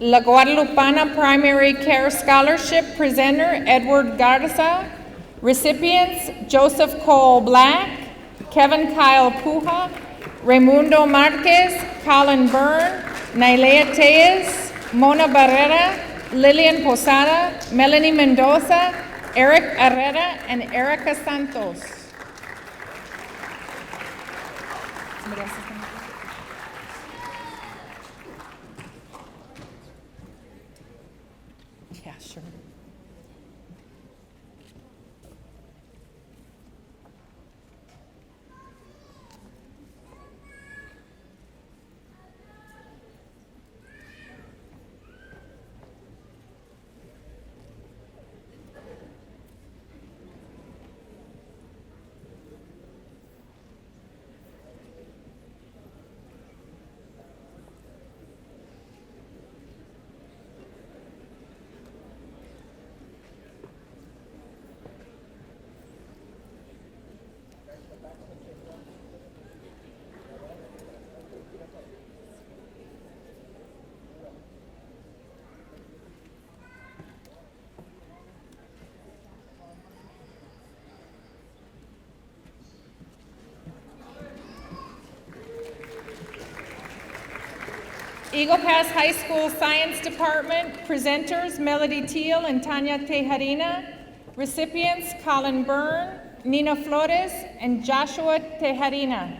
La Guadalupana Primary Care Scholarship presenter Edward Garza. Recipients Joseph Cole Black, Kevin Kyle Puja, Raimundo Marquez, Colin Byrne, Nailea Tellez, Mona Barrera, Lillian Posada, Melanie Mendoza, Eric Herrera, and Erica Santos. Somebody else is gonna- Yeah, sure. Eagle Pass High School Science Department presenters Melody Teal and Tanya Tejarina. Recipients Colin Byrne, Nina Flores, and Joshua Tejarina.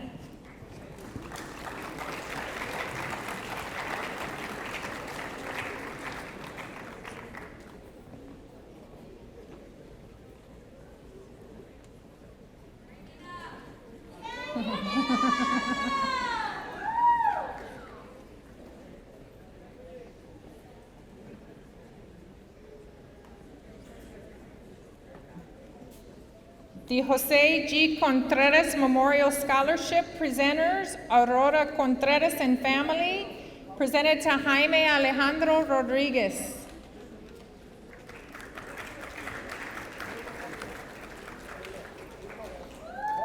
The Jose G. Contreras Memorial Scholarship presenters, Aurora Contreras and family, presented to Jaime Alejandro Rodriguez.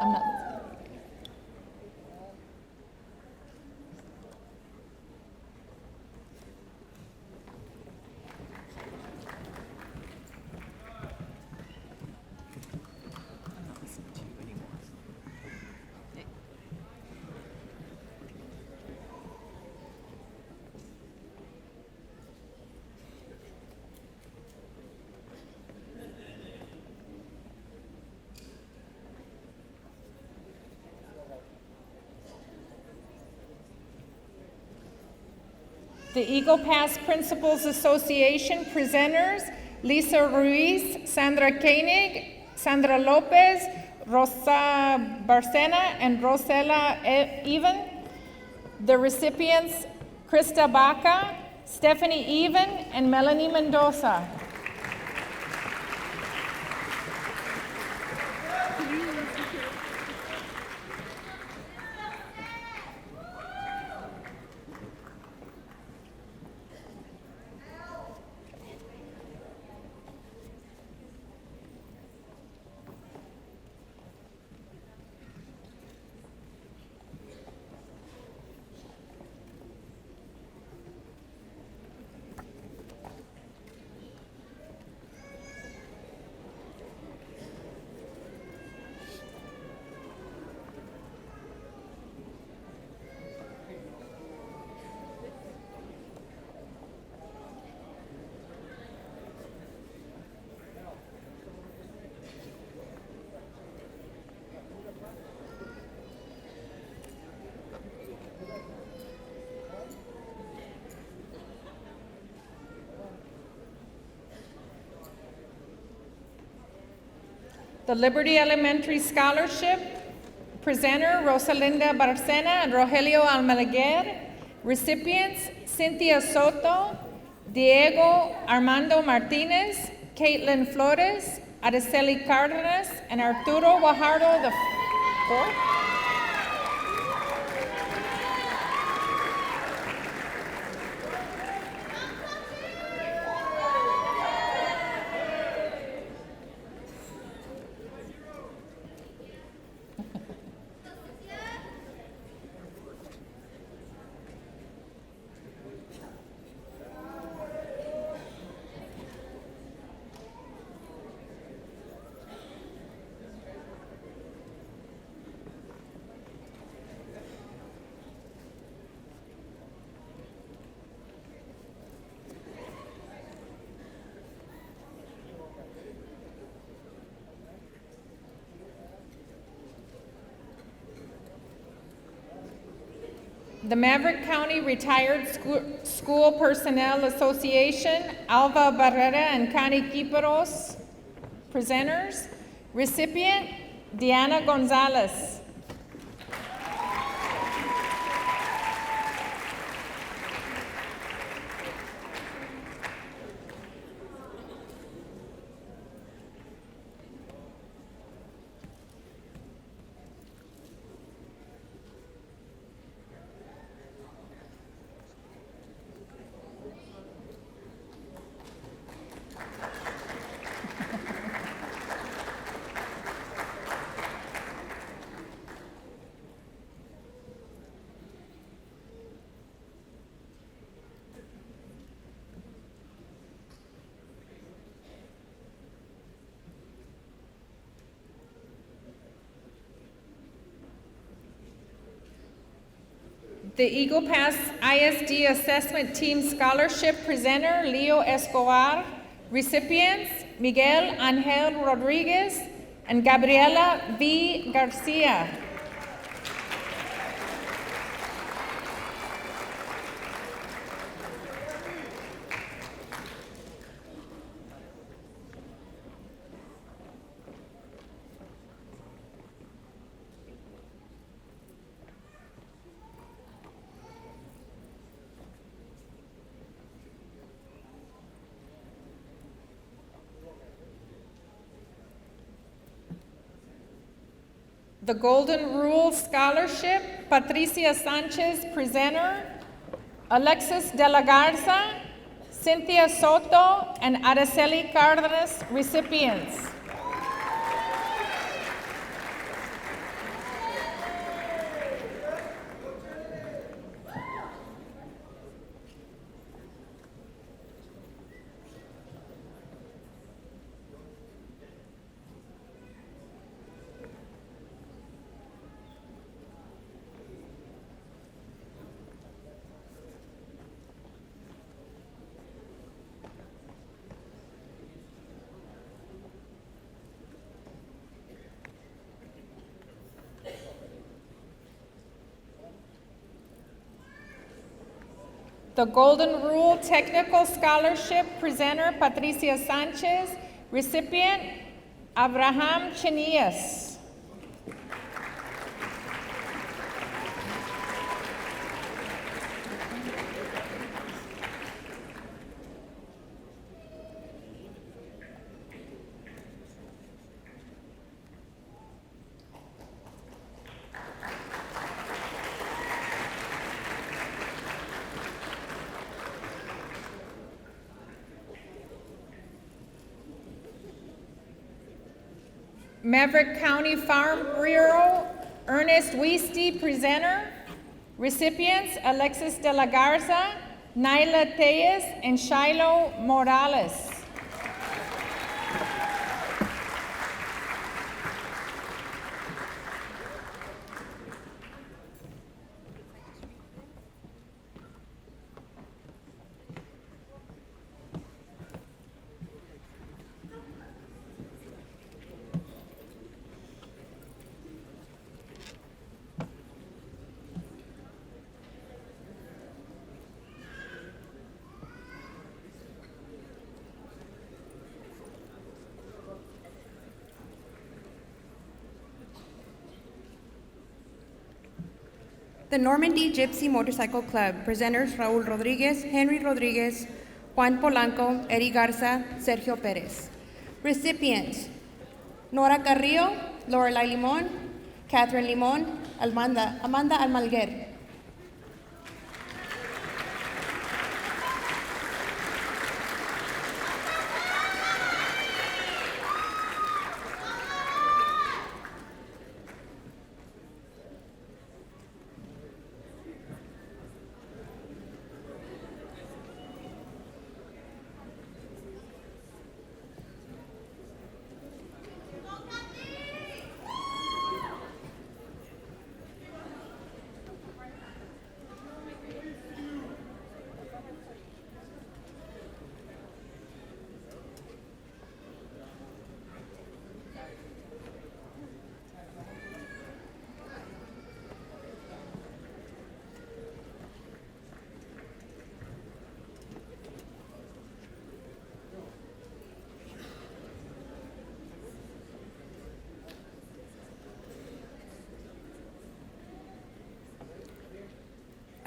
I'm not. The Eagle Pass Principals Association presenters, Lisa Ruiz, Sandra Koenig, Sandra Lopez, Rosa Barcena, and Rosela Even. The recipients, Krista Baca, Stephanie Even, and Melanie Mendoza. The Liberty Elementary Scholarship presenter, Rosalinda Barcena and Rogelio Almaguer. Recipients, Cynthia Soto, Diego Armando Martinez, Caitlin Flores, Araceli Cardenas, and Arturo Guajardo the fourth. the Maverick County Retired School Personnel Association, Alva Barrera and Connie Quiperos, presenters. Recipient, Diana Gonzalez. The Eagle Pass ISD Assessment Team Scholarship presenter, Leo Escobar. Recipients, Miguel Angel Rodriguez and Gabriela V. Garcia. The Golden Rule Scholarship, Patricia Sanchez, presenter, Alexis de la Garza, Cynthia Soto, and Araceli Cardenas, recipients. The Golden Rule Technical Scholarship presenter, Patricia Sanchez. Recipient, Abraham Chenillas. Maverick County Farm Bureau, Ernest Weisty, presenter. Recipients, Alexis de la Garza, Naila Tellez, and Shiloh Morales. The Normandy Gypsy Motorcycle Club, presenters Raul Rodriguez, Henry Rodriguez, Juan Polanco, Eddie Garza, Sergio Perez. Recipients, Nora Carrillo, Lorelai Limon, Catherine Limon, Amanda Almalguer.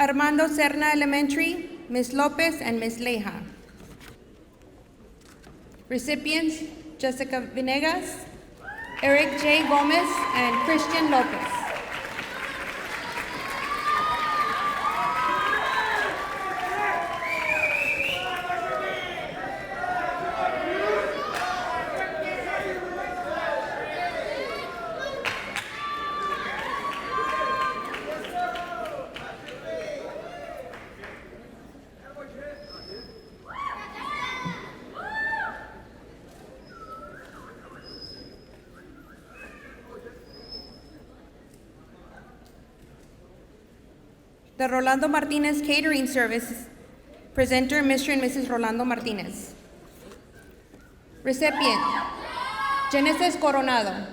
Armando Serna Elementary, Ms. Lopez and Ms. Leja. Recipients, Jessica Venegas, Eric J. Gomez, and Christian Lopez. The Rolando Martinez Catering Service, presenter, Mr. and Mrs. Rolando Martinez. Recipient, Genesis Coronado.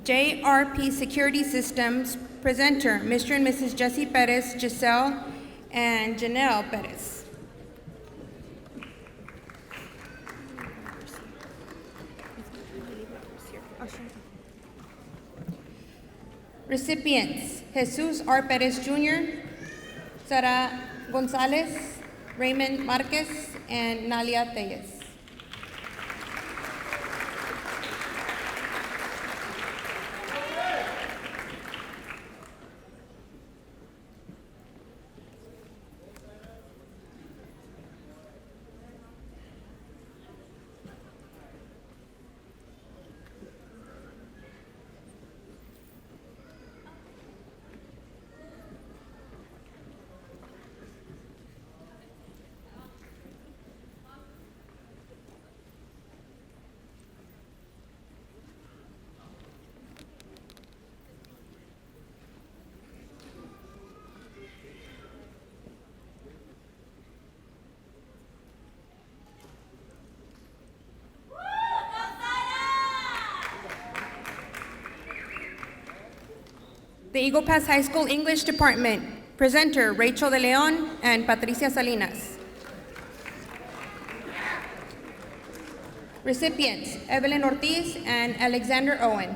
JRP Security Systems, presenter, Mr. and Mrs. Jesse Perez, Giselle, and Janelle Perez. Recipients, Jesus R. Perez Jr., Sara Gonzalez, Raymond Marquez, and Nalia Tellez. The Eagle Pass High School English Department, presenter, Rachel De Leon and Patricia Salinas. Recipients, Evelyn Ortiz and Alexander Owen.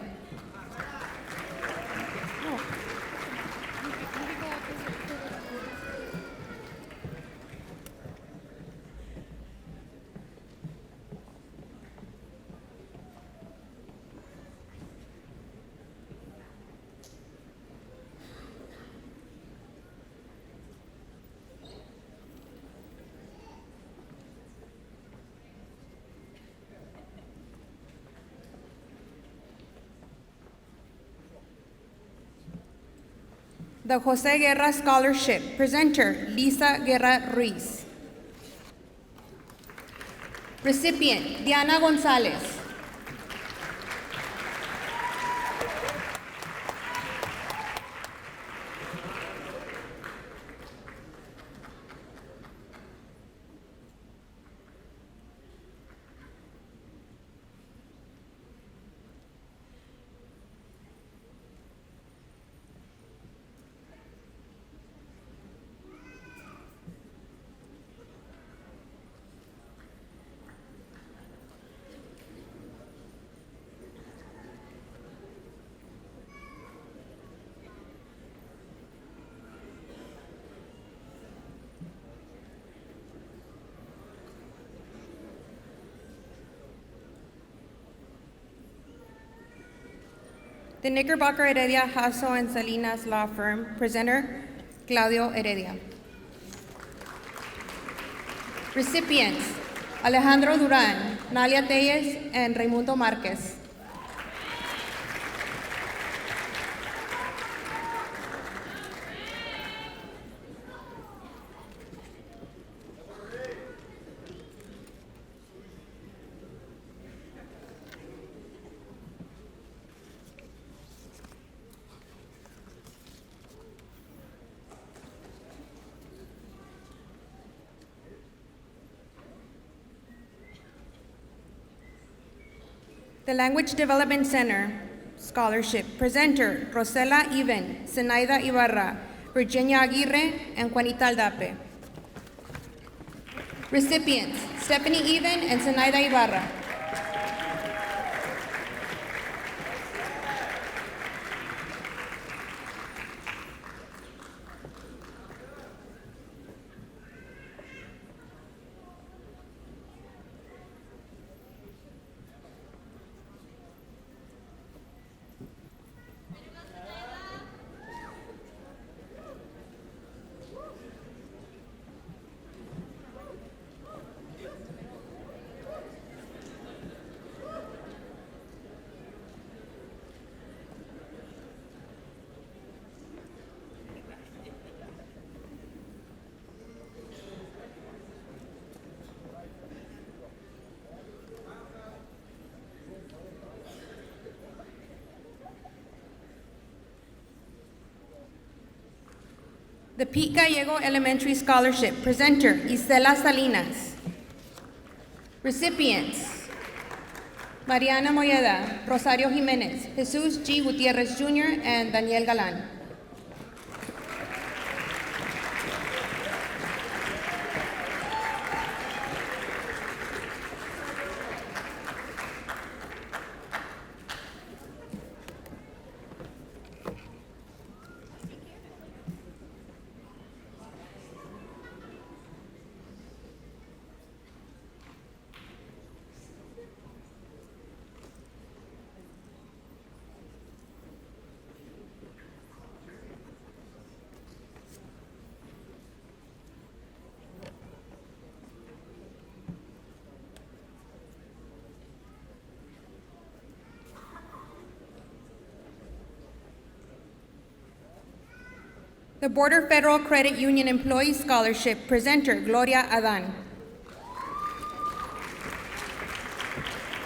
The Jose Guerra Scholarship, presenter, Lisa Guerra Ruiz. Recipient, Diana Gonzalez. The Knickerbocker Heredia Hasso and Salinas Law Firm, presenter, Claudio Heredia. Recipients, Alejandro Duran, Nalia Tellez, and Raimundo Marquez. The Language Development Center Scholarship. Presenter, Rosela Even, Zenaida Ibarra, Virginia Aguirre, and Juanita Aldape. Recipients, Stephanie Even and Zenaida Ibarra. The Pete Gallego Elementary Scholarship. Presenter, Isela Salinas. Recipients, Mariana Moyeda, Rosario Jimenez, Jesus G. Gutierrez Jr., and Daniel Galan. The Border Federal Credit Union Employee Scholarship. Presenter, Gloria Adan.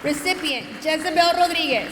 Recipient, Jezebel Rodriguez.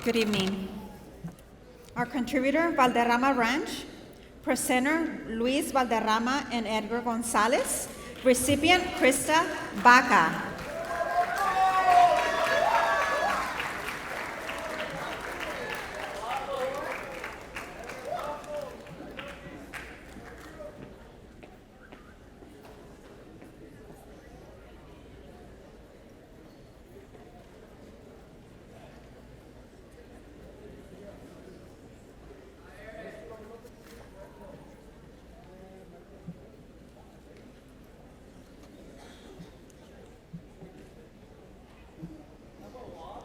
Good evening. Our contributor, Valderrama Ranch. Presenter, Luis Valderrama and Edgar Gonzalez. Recipient, Krista Baca.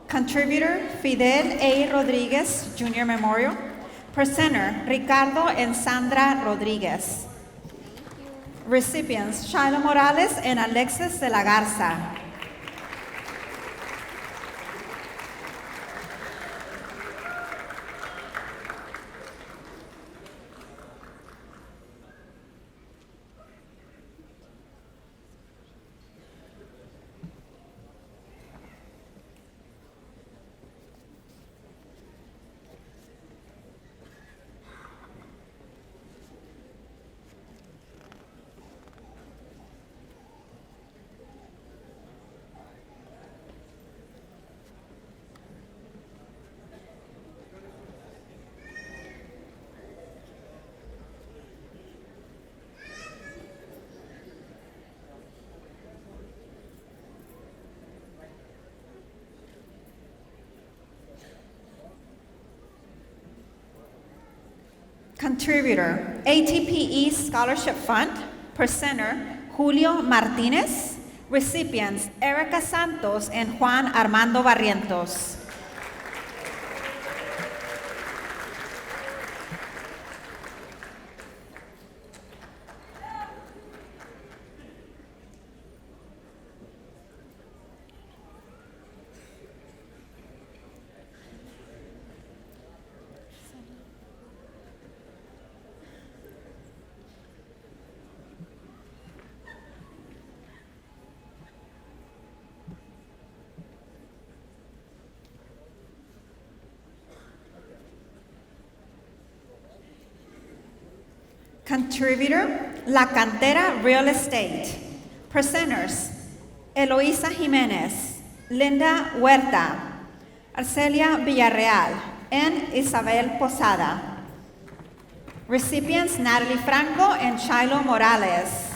Contributor, Fidel A. Rodriguez Jr. Memorial. Presenter, Ricardo and Sandra Rodriguez. Recipients, Shiloh Morales and Alexis de la Garza. Contributor, ATPE Scholarship Fund. Presenter, Julio Martinez. Recipients, Erica Santos and Juan Armando Barrientos. Contributor, La Cantera Real Estate. Presenters, Eloisa Jimenez, Linda Huerta, Arcelia Villarreal, and Isabel Posada. Recipients, Natalie Franco and Shiloh Morales.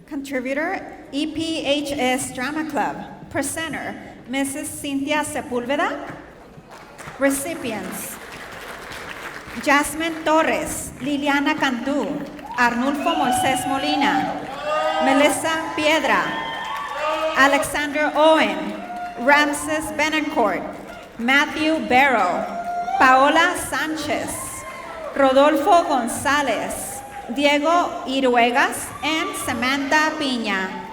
Contributor, EPHS Drama Club. Presenter, Mrs. Cynthia Sepúlveda. Recipients, Jasmine Torres, Liliana Cantú, Arnulfo Moisés Molina, Melissa Piedra, Alexander Owen, Ramses Benancourt, Matthew Barrow, Paola Sánchez, Rodolfo González, Diego Iruegas, and Samantha Piña.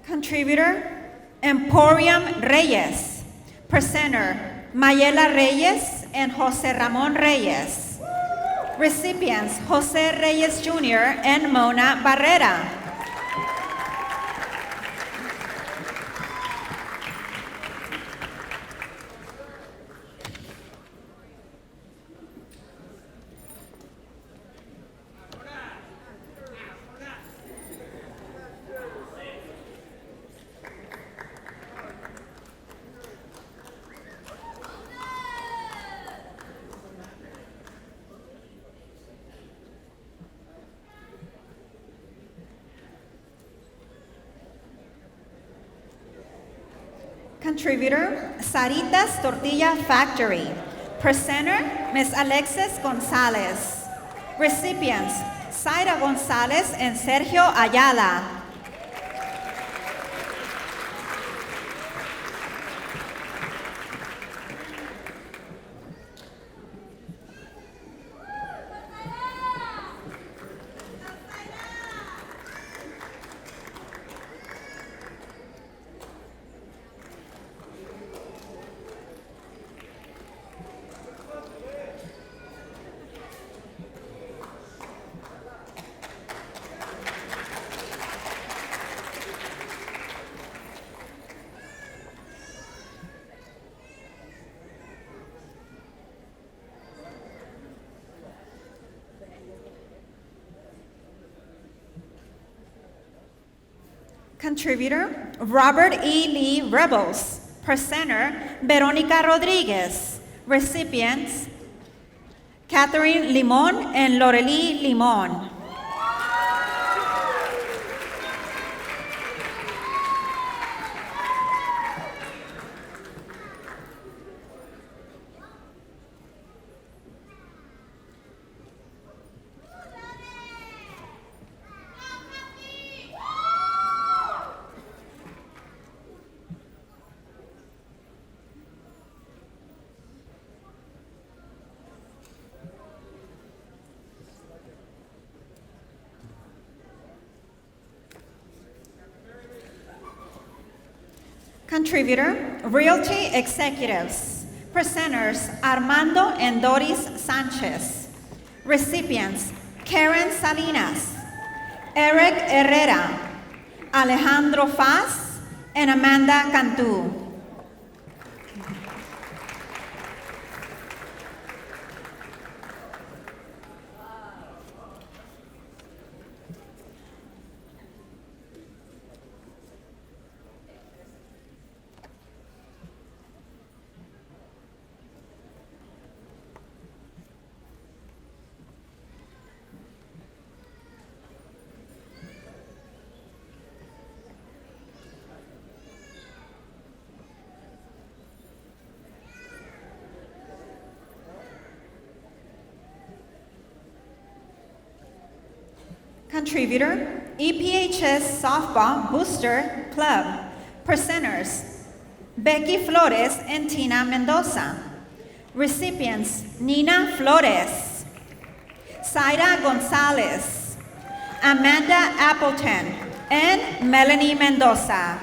Contributor, Emporium Reyes. Presenter, Mayela Reyes and Jose Ramon Reyes. Recipients, Jose Reyes Jr. and Mona Barrera. Contributor, Saritas Tortilla Factory. Presenter, Ms. Alexis Gonzalez. Recipients, Zaira Gonzalez and Sergio Ayala. Contributor Robert E. Lee Rebels. Presenter Veronica Rodriguez. Recipients Catherine Limon and Lorely Limon. Contributor Realty Executives. Presenters Armando and Doris Sanchez. Recipients Karen Salinas, Eric Herrera, Alejandro Faz, and Amanda Cantu. Contributor EPHS Softball Booster Club. Presenters Becky Flores and Tina Mendoza. Recipients Nina Flores, Zaira Gonzalez, Amanda Appleton, and Melanie Mendoza.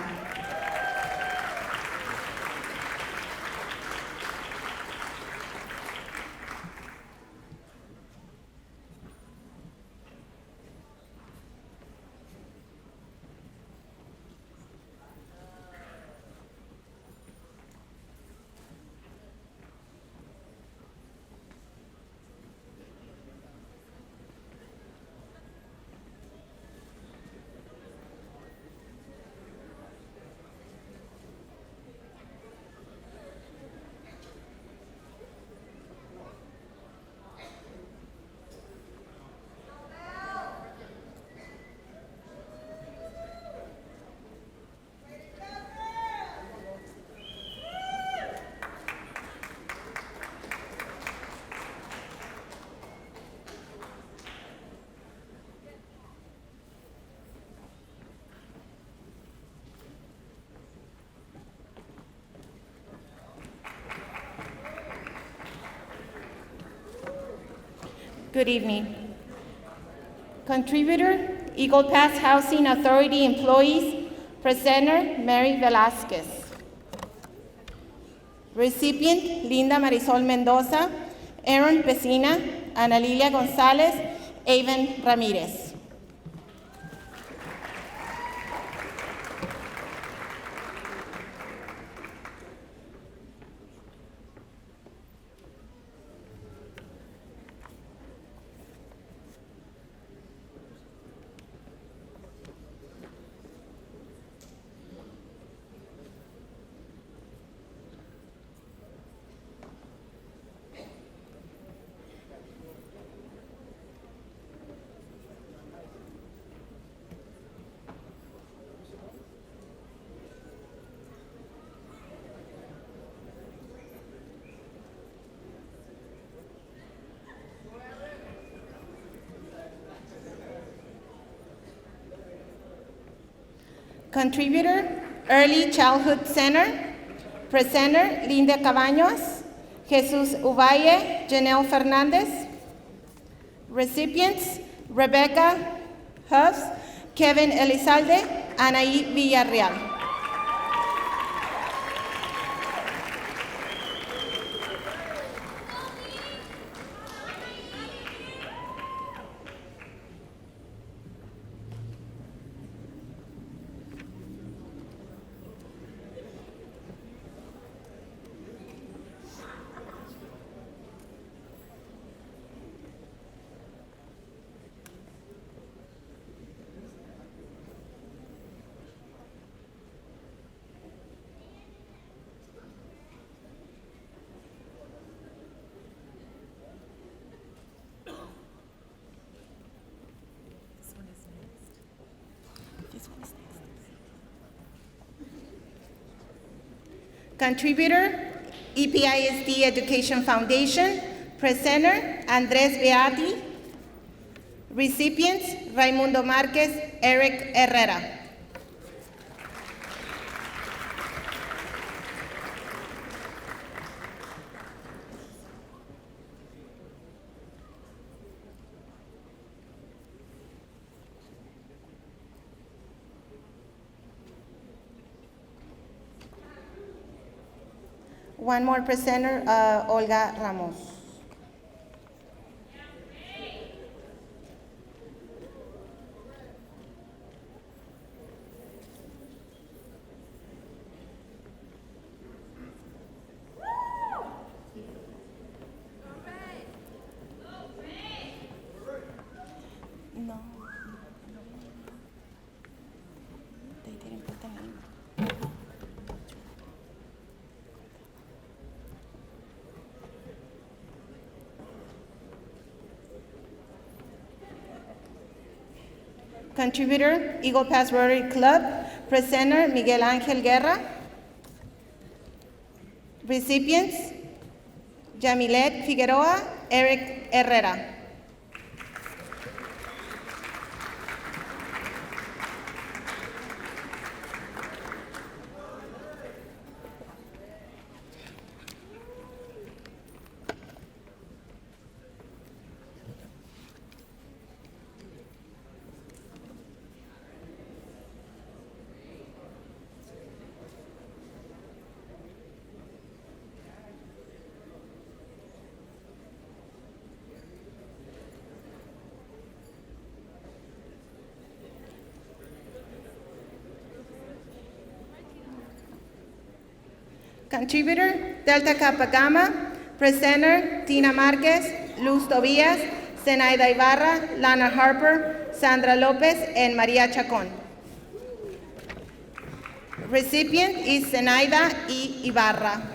Good evening. Contributor, Eagle Pass Housing Authority employees, presenter, Mary Velasquez. Recipient, Linda Marisol Mendoza, Aaron Pesina, Ana Lilia Gonzalez, Avon Ramirez. Contributor, Early Childhood Center, presenter, Linda Cabaños, Jesus Uvalle, Janelle Fernandez. Recipients, Rebecca Huffs, Kevin Elizalde, Anaí Villarreal. Contributor, EPISD Education Foundation. Presenter, Andres Beati. Recipients, Raimundo Marquez, Eric Herrera. One more presenter, Olga Ramos. No. They didn't put the name. Contributor, Eagle Pass Rotary Club. Presenter, Miguel Ángel Guerra. Recipients, Jamilet Figueroa, Eric Herrera. Contributor, Delta Kappa Gamma. Presenter, Tina Marquez, Luz Tobias, Zenaida Ibarra, Lana Harper, Sandra Lopez, and Maria Chacon. Recipient is Zenaida E. Ibarra.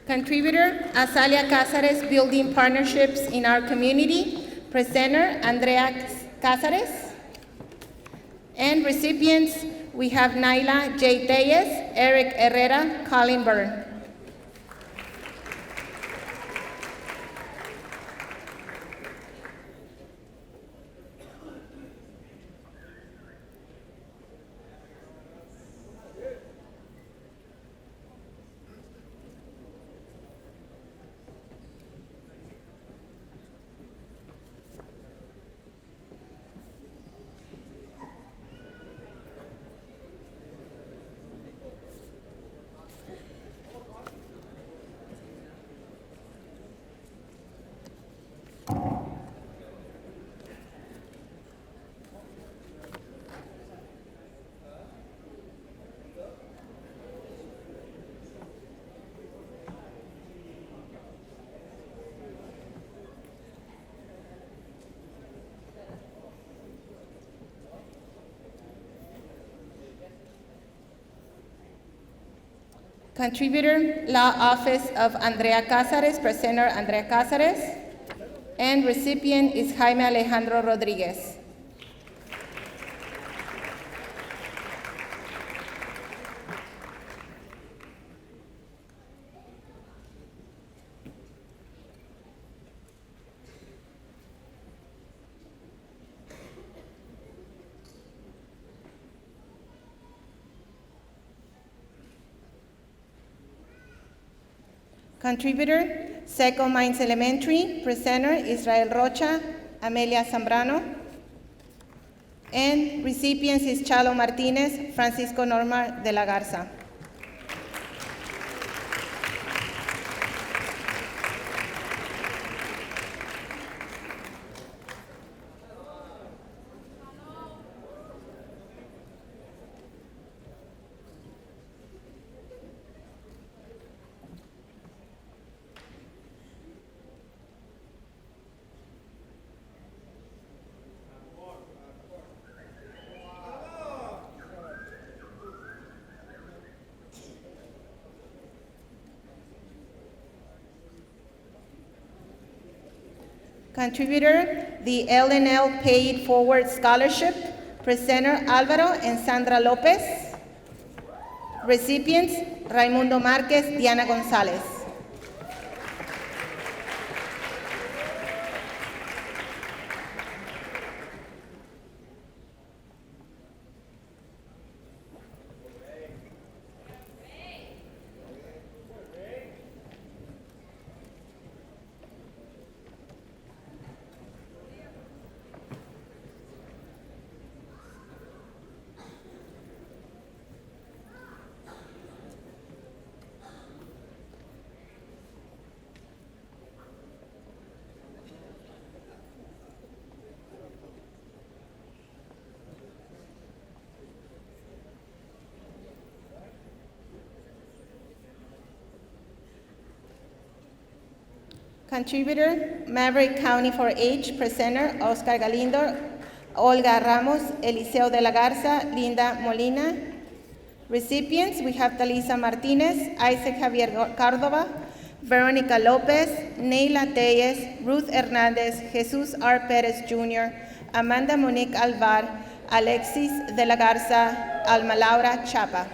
Contributor, Azalia Cázares, Building Partnerships in Our Community. Presenter, Andrea Cázares. And recipients, we have Naila J. Tellez, Eric Herrera, Colin Byrne. Contributor, Law Office of Andrea Cázares, Presenter Andrea Cázares, and recipient is Jaime Alejandro Rodriguez. Contributor, Seco Mines Elementary. Presenter, Israel Rocha, Amelia Zambrano. And recipients is Chalo Martinez, Francisco Norma de la Garza. Contributor, the LNL Paid Forward Scholarship, presenter Alvaro and Sandra Lopez. Recipients, Raimundo Marquez, Diana Gonzalez. Contributor, Maverick County 4-H, presenter Oscar Galindo, Olga Ramos, Eliseo de la Garza, Linda Molina. Recipients, we have Talisa Martinez, Isaac Javier Cardova, Veronica Lopez, Neila Tellez, Ruth Hernandez, Jesus R. Perez Jr., Amanda Monique Alvar, Alexis de la Garza, Alma Laura Chapa.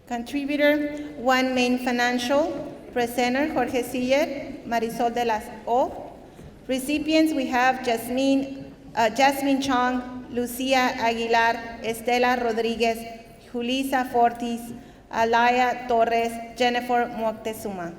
Contributor, One Main Financial, presenter Jorge Siller, Marisol de las O. Recipients, we have Jasmine Chong, Lucia Aguilar, Estela Rodriguez, Julissa Fortis, Alaya Torres, Jennifer Moctezuma.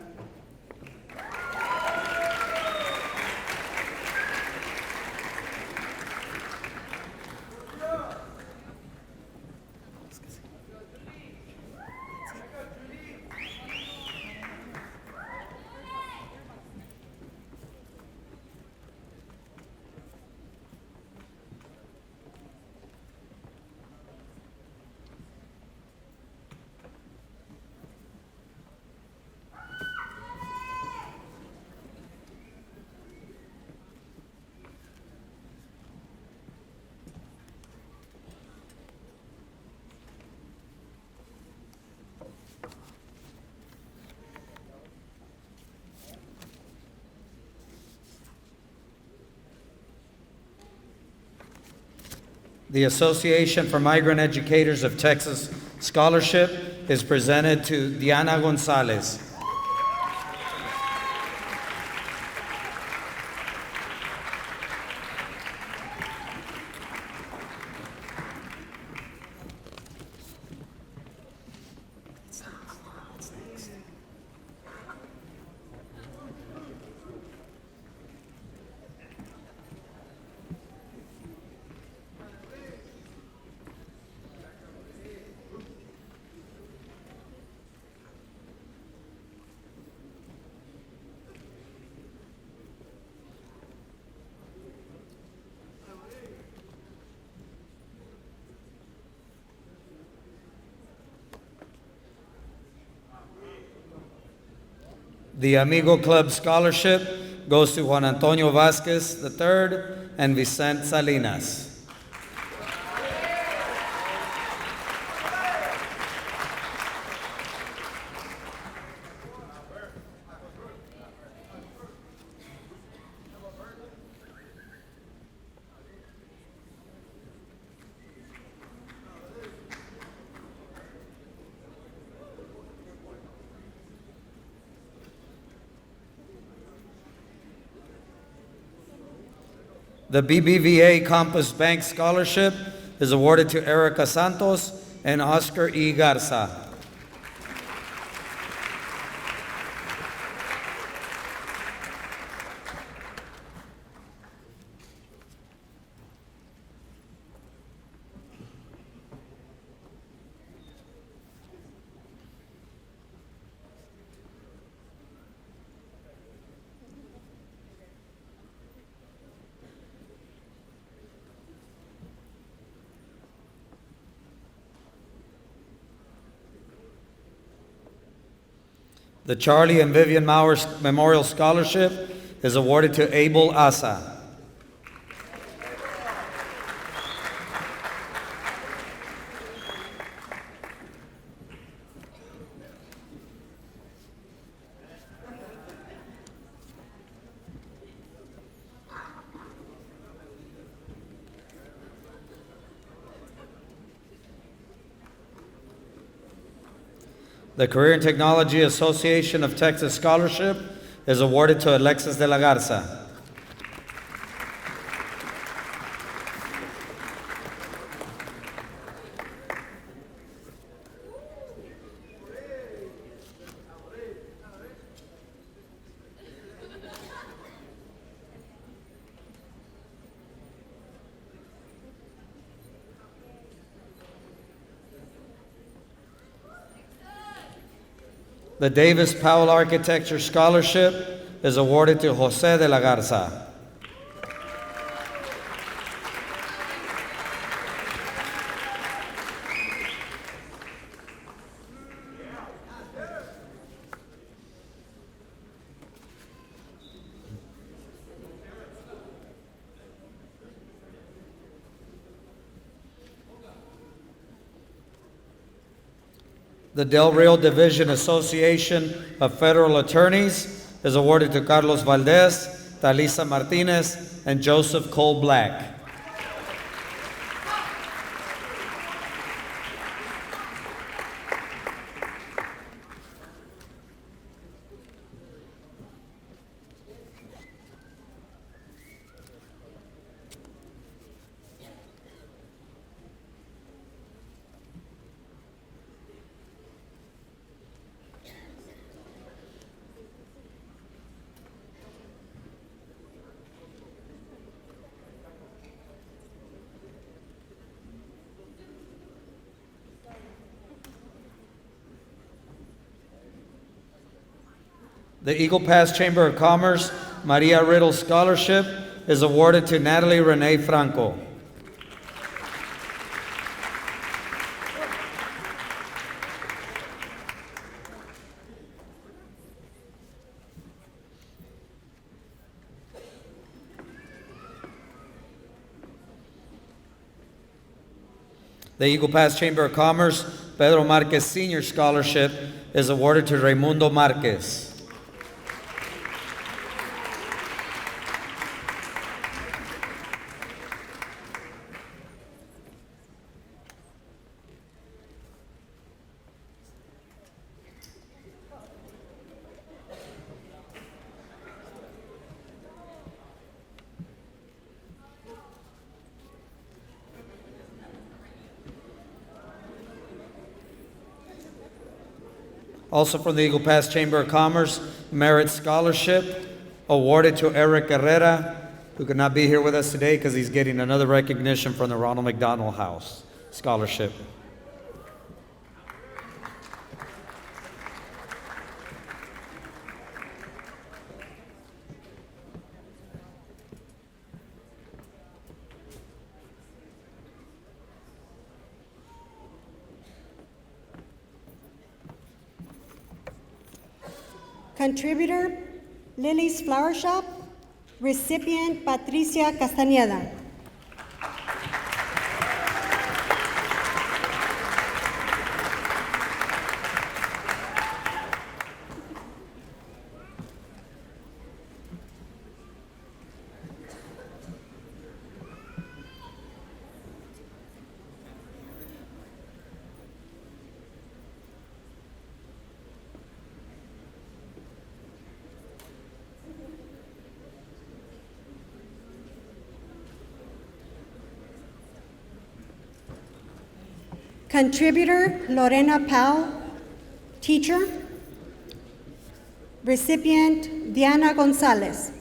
The Association for Migrant Educators of Texas Scholarship is presented to Diana Gonzalez. The Amigo Club Scholarship goes to Juan Antonio Vasquez III and Vicente Salinas. The BBVA Compass Bank Scholarship is awarded to Erica Santos and Oscar E. Garza. The Charlie and Vivian Maurer Memorial Scholarship is awarded to Abel Asa. The Career and Technology Association of Texas Scholarship is awarded to Alexis de la Garza. The Davis Powell Architecture Scholarship is awarded to Jose de la Garza. The Del Rio Division Association of Federal Attorneys is awarded to Carlos Valdez, Talisa Martinez, and Joseph Cole Black. The Eagle Pass Chamber of Commerce Maria Riddle Scholarship is awarded to Natalie Renee Franco. The Eagle Pass Chamber of Commerce Pedro Marquez Senior Scholarship is awarded to Raimundo Marquez. Also from the Eagle Pass Chamber of Commerce, Merit Scholarship awarded to Eric Herrera, who could not be here with us today because he's getting another recognition from the Ronald McDonald House Scholarship. Contributor, Lily's Flower Shop. Recipient, Patricia Castañeda. Contributor Lorena Powell, teacher. Recipient Diana Gonzalez.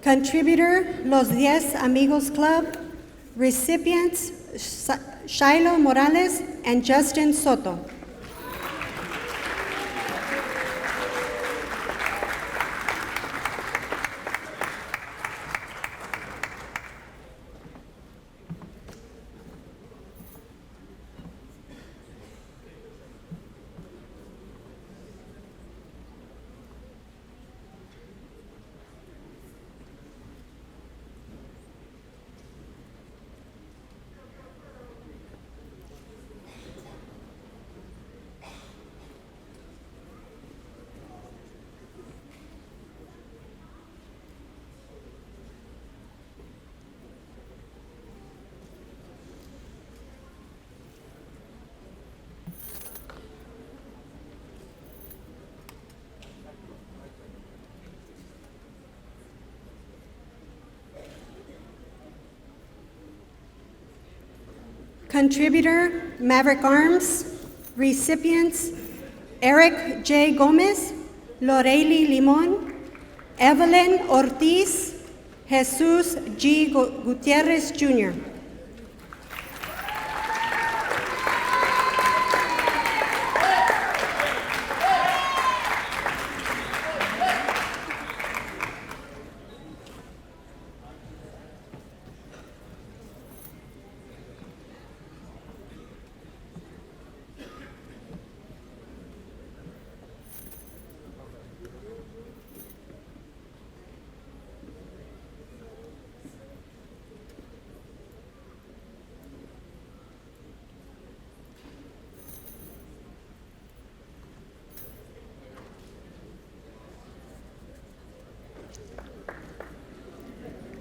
Contributor Los 10 Amigos Club. Recipients Shiloh Morales and Justin Soto. Contributor Maverick Arms. Recipients Eric J. Gomez, Loreli Limon, Evelyn Ortiz, Jesus G. Gutierrez Jr.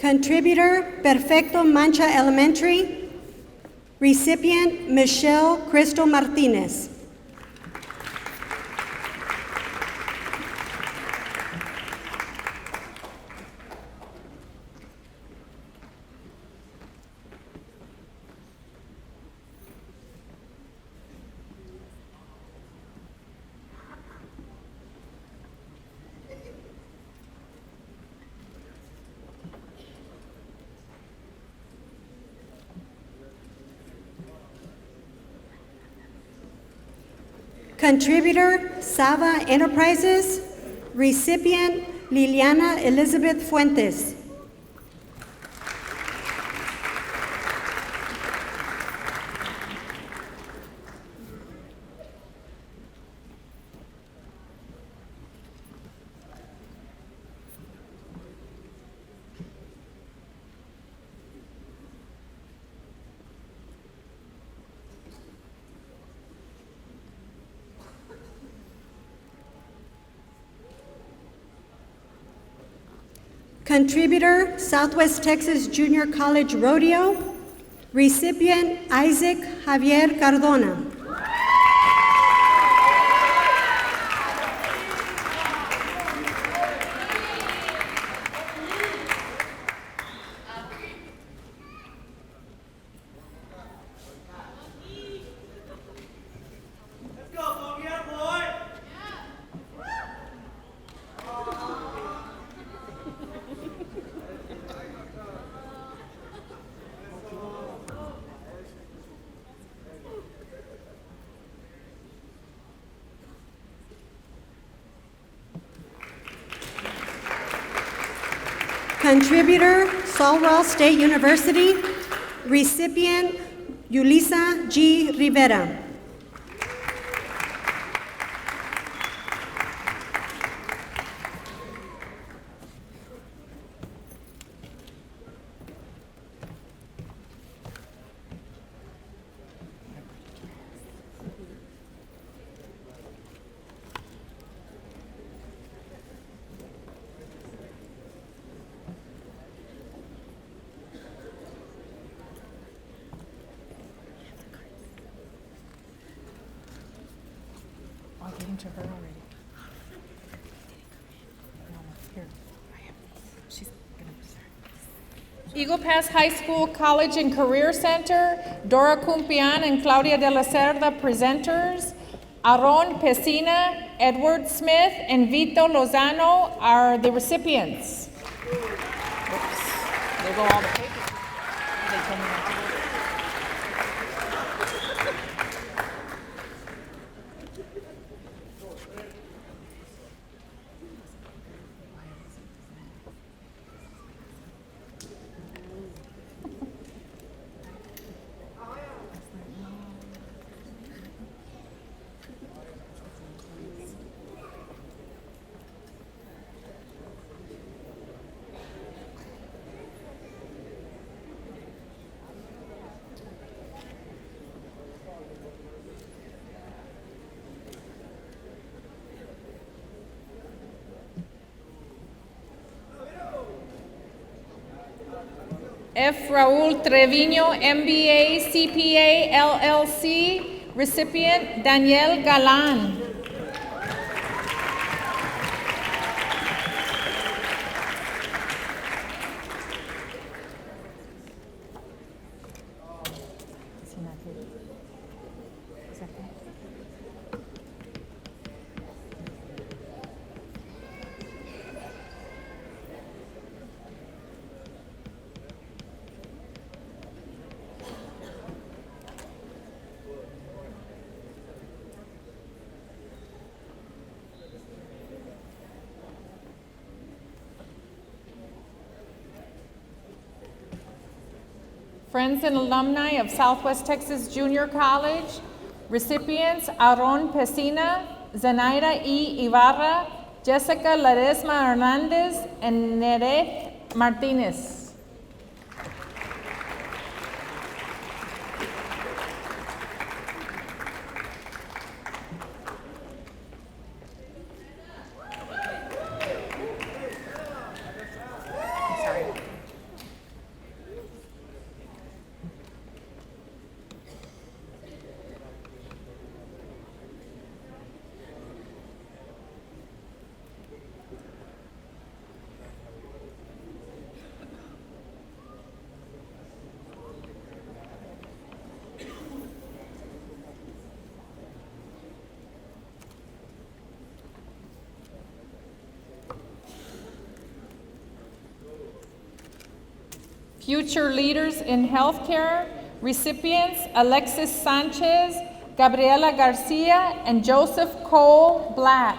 Contributor Perfecto Mancha Elementary. Recipient Michelle Crystal Martinez. Contributor Sava Enterprises. Recipient Liliana Elizabeth Fuentes. Contributor Southwest Texas Junior College Rodeo. Recipient Isaac Javier Cardona. Contributor Sul State University. Recipient, Yulisa G. Rivera. To her already. Here, she's gonna Eagle Pass High School College and Career Center, Dora Cumpian and Claudia de la Cerda, presenters. Aaron Pesina, Edward Smith, and Vito Lozano are the recipients. Oops. There go all the papers. They told me not to. F. Raul Trevino, MBA, CPA, LLC, recipient Daniel Galan. Friends and alumni of Southwest Texas Junior College, recipients Aaron Pesina, Zenaida E. Ibarra, Jessica Ledesma Hernandez, and Nereth Martinez. Future leaders in healthcare, recipients Alexis Sanchez, Gabriela Garcia, and Joseph Cole Black.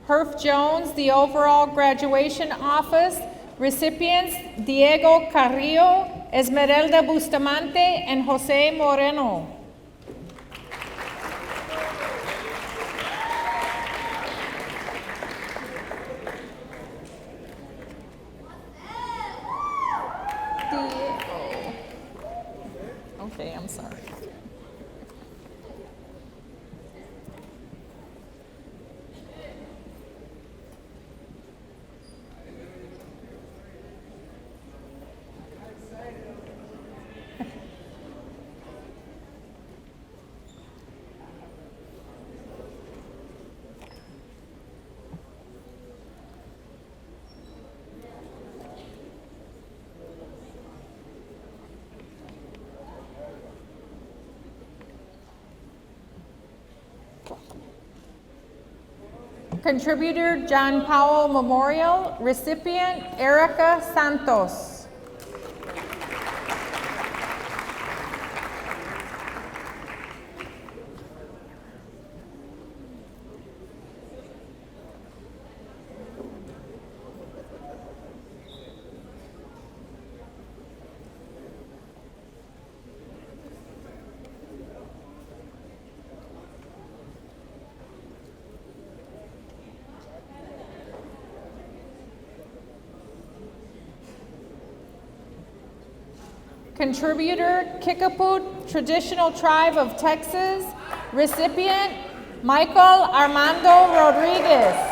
Herf Jones, the overall graduation office, recipients Diego Carrillo, Esmeralda Bustamante, and Jose Moreno. Diego. Okay, I'm sorry. Contributor John Powell Memorial. Recipient Erica Santos. Contributor Kickapoo Traditional Tribe of Texas. Recipient Michael Armando Rodriguez.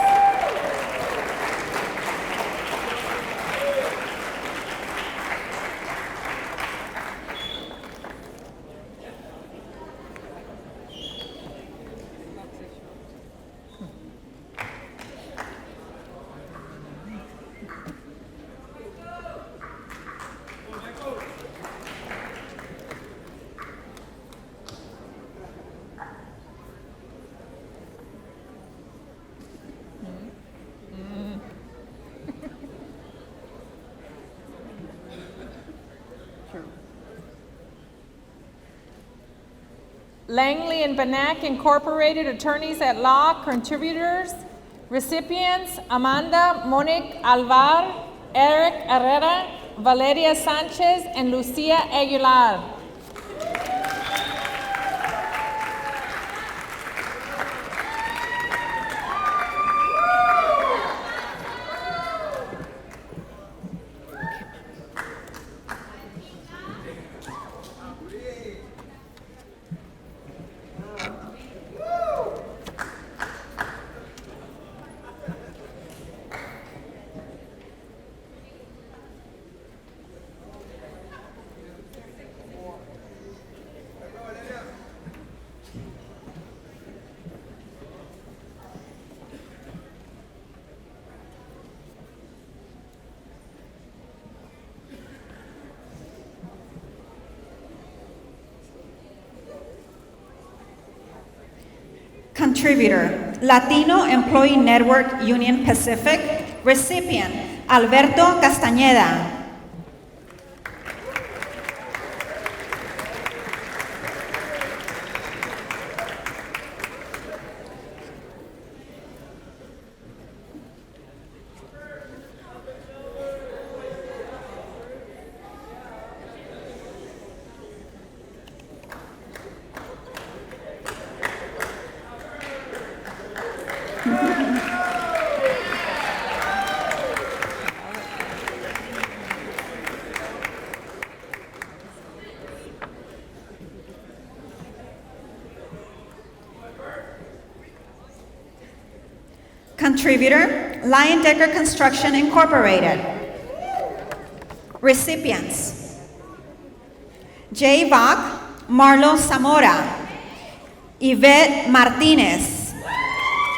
Langley and Banack Incorporated Attorneys at Law. Contributors, recipients Amanda Monique Alvar, Eric Herrera, Valeria Sanchez, and Lucia Aguilar. Contributor, Latino Employee Network Union Pacific. Recipient, Alberto Castañeda. Contributor, Lion Decker Construction Incorporated. Recipients, Jay Bach, Marlo Zamora, Yvette Martinez,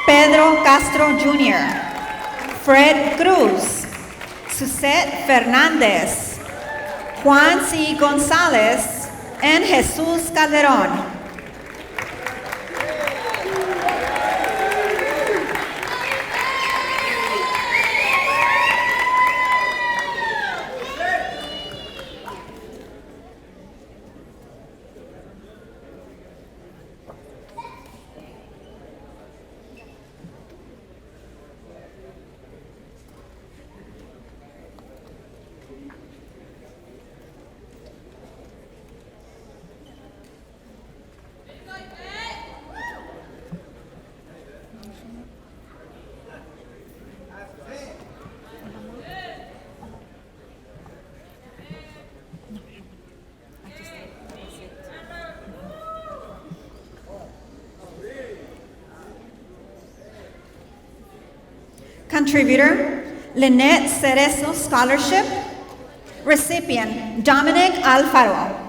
Pedro Castro Jr., Fred Cruz, Suzette Fernandez, Juan C. Gonzalez, and Jesus Calderon. Contributor, Lynette Cerezo Scholarship. Recipient, Dominic Alfaro.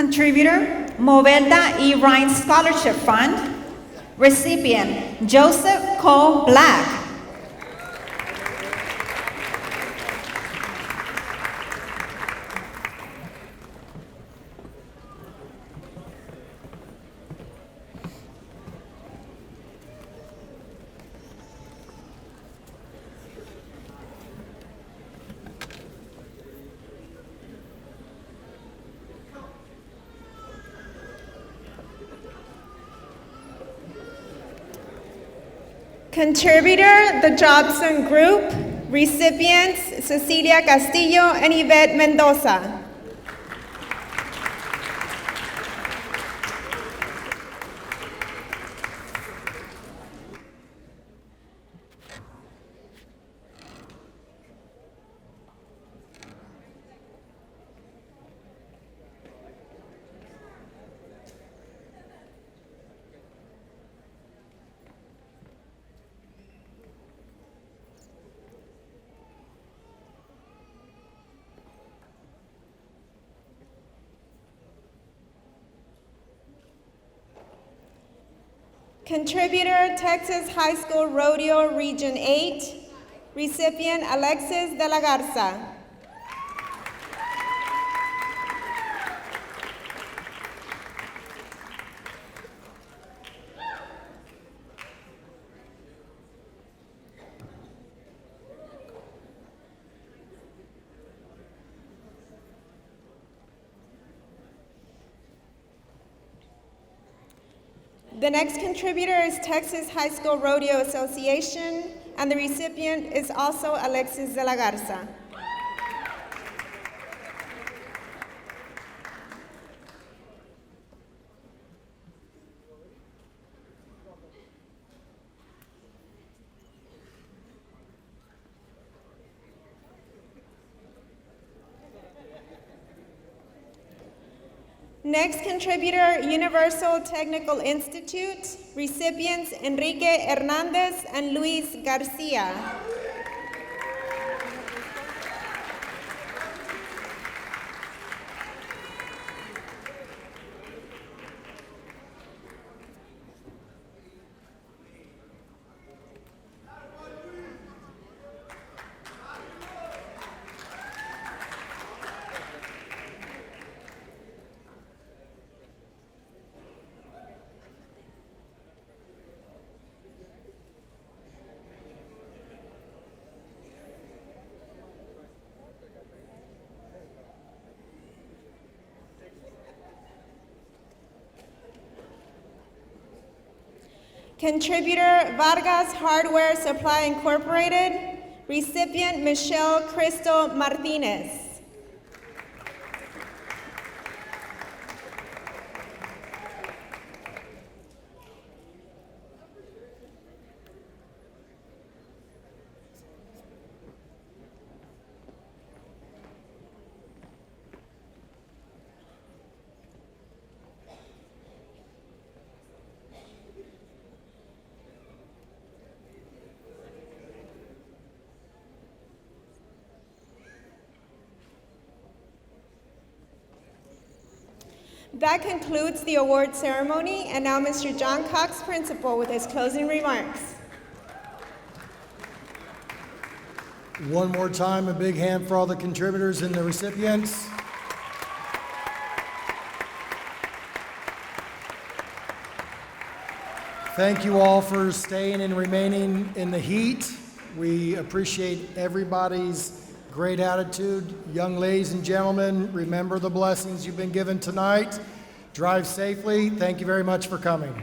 Contributor, Movelda E. Rhines Scholarship Fund. Recipient, Joseph Cole Black. Contributor, the Jobson Group. Recipients, Cecilia Castillo and Yvette Mendoza. Contributor, Texas High School Rodeo Region 8. Recipient, Alexis de la Garza. The next contributor is Texas High School Rodeo Association, and the recipient is also Alexis de la Garza. Next contributor, Universal Technical Institute. Recipients, Enrique Hernandez and Luis Garcia. Contributor, Vargas Hardware Supply Incorporated. Recipient, Michelle Crystal Martinez. That concludes the award ceremony, and now Mr. John Cox, Principal, with his closing remarks. One more time, a big hand for all the contributors and the recipients. Thank you all for staying and remaining in the heat. We appreciate everybody's great attitude. Young ladies and gentlemen, remember the blessings you've been given tonight. Drive safely. Thank you very much for coming.